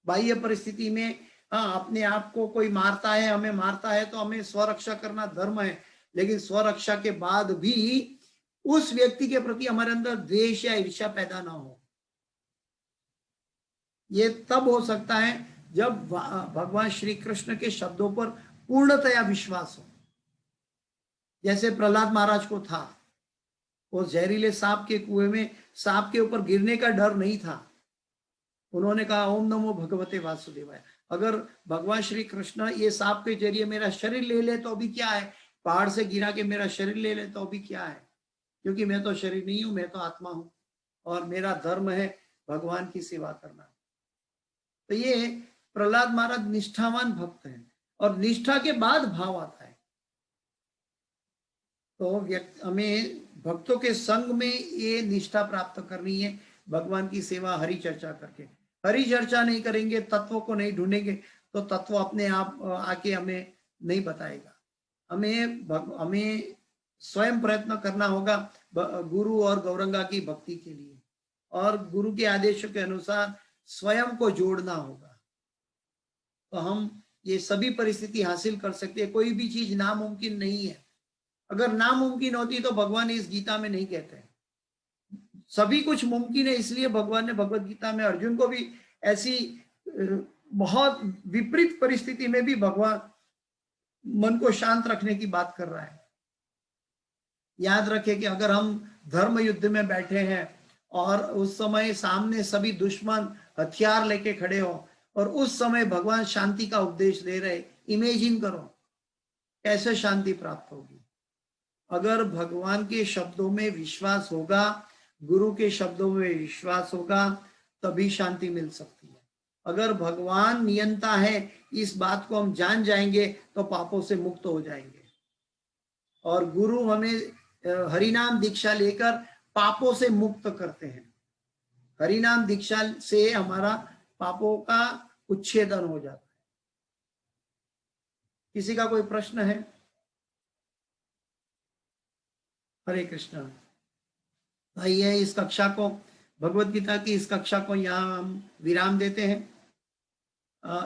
बाह्य परिस्थिति में हाँ, अपने आप को कोई मारता है, हमें मारता है तो हमें स्वरक्षा करना धर्म है, लेकिन स्वरक्षा के बाद भी उस व्यक्ति के प्रति हमारे अंदर द्वेष या ईर्ष्या पैदा ना हो। ये तब हो सकता है जब भगवान श्री कृष्ण के शब्दों पर पूर्णतया विश्वास हो, जैसे प्रहलाद महाराज को था। वो जहरीले सांप के कुएं में सांप के ऊपर गिरने का डर नहीं था। उन्होंने कहा ओम नमो भगवते वासुदेवाय। अगर भगवान श्री कृष्ण ये सांप के जरिए मेरा शरीर ले ले तो अभी क्या है, पहाड़ से गिरा के मेरा शरीर ले ले तो अभी क्या है, क्योंकि मैं तो शरीर नहीं हूं, मैं तो आत्मा हूं और मेरा धर्म है भगवान की सेवा करना। तो ये प्रहलाद महाराज निष्ठावान भक्त हैं और निष्ठा के बाद भाव आता है। तो हमें भक्तों के संग में ये निष्ठा प्राप्त करनी है, भगवान की सेवा हरि चर्चा करके। हरि चर्चा नहीं करेंगे, तत्वों को नहीं तो तत्व अपने आप आके हमें नहीं बताएगा। हमें स्वयं प्रयत्न करना होगा गुरु और गौरंगा की भक्ति के लिए, और गुरु के आदेशों के अनुसार स्वयं को जोड़ना होगा। तो हम ये सभी परिस्थिति हासिल कर सकते हैं। कोई भी चीज नामुमकिन नहीं है। अगर नामुमकिन होती तो भगवान इस गीता में नहीं कहते। सभी कुछ मुमकिन है, इसलिए भगवान ने भगवत गीता में अर्जुन को भी ऐसी बहुत विपरीत परिस्थिति में भी भगवान मन को शांत रखने की बात कर रहा है। याद रखें कि अगर हम धर्म युद्ध में बैठे हैं और उस समय सामने सभी दुश्मन हथियार लेके खड़े हो और उस समय भगवान शांति का उपदेश दे रहे, इमेजिन करो कैसे शांति प्राप्त होगी। अगर भगवान के शब्दों में विश्वास होगा, गुरु के शब्दों में विश्वास होगा, तभी शांति मिल सकती है। अगर भगवान नियंता है इस बात को हम जान जाएंगे तो पापों से मुक्त हो जाएंगे। और गुरु हमें हरिनाम दीक्षा लेकर पापों से मुक्त करते हैं। हरिनाम दीक्षा से हमारा पापों का उच्छेदन हो जाता है। किसी का कोई प्रश्न है? हरे कृष्ण। आइए इस कक्षा को, भगवत गीता की इस कक्षा को यहाँ हम विराम देते हैं।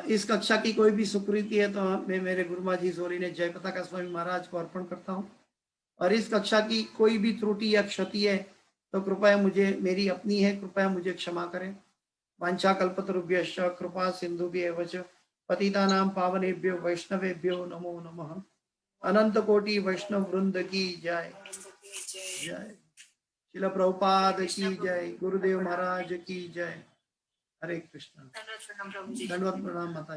इस कक्षा की कोई भी स्वीकृति है तो मैं मेरे गुरुमा जी सोरी ने जयपताका स्वामी महाराज को अर्पण करता हूँ। और इस कक्षा की कोई भी त्रुटि या क्षति है तो कृपया मुझे, मेरी अपनी है, कृपया मुझे क्षमा करें। वांछा कल्पतरुभ्यश्च कृपा सिंधुभ्येव च पतितानां पावनेभ्यो वैष्णवेभ्यो नमो नमः। अनंत कोटि वैष्णव वृंद की जय जय। शिला प्रभुपाद की जय। गुरुदेव महाराज की जय। हरे कृष्ण। दंडवत प्रणाम माता जी।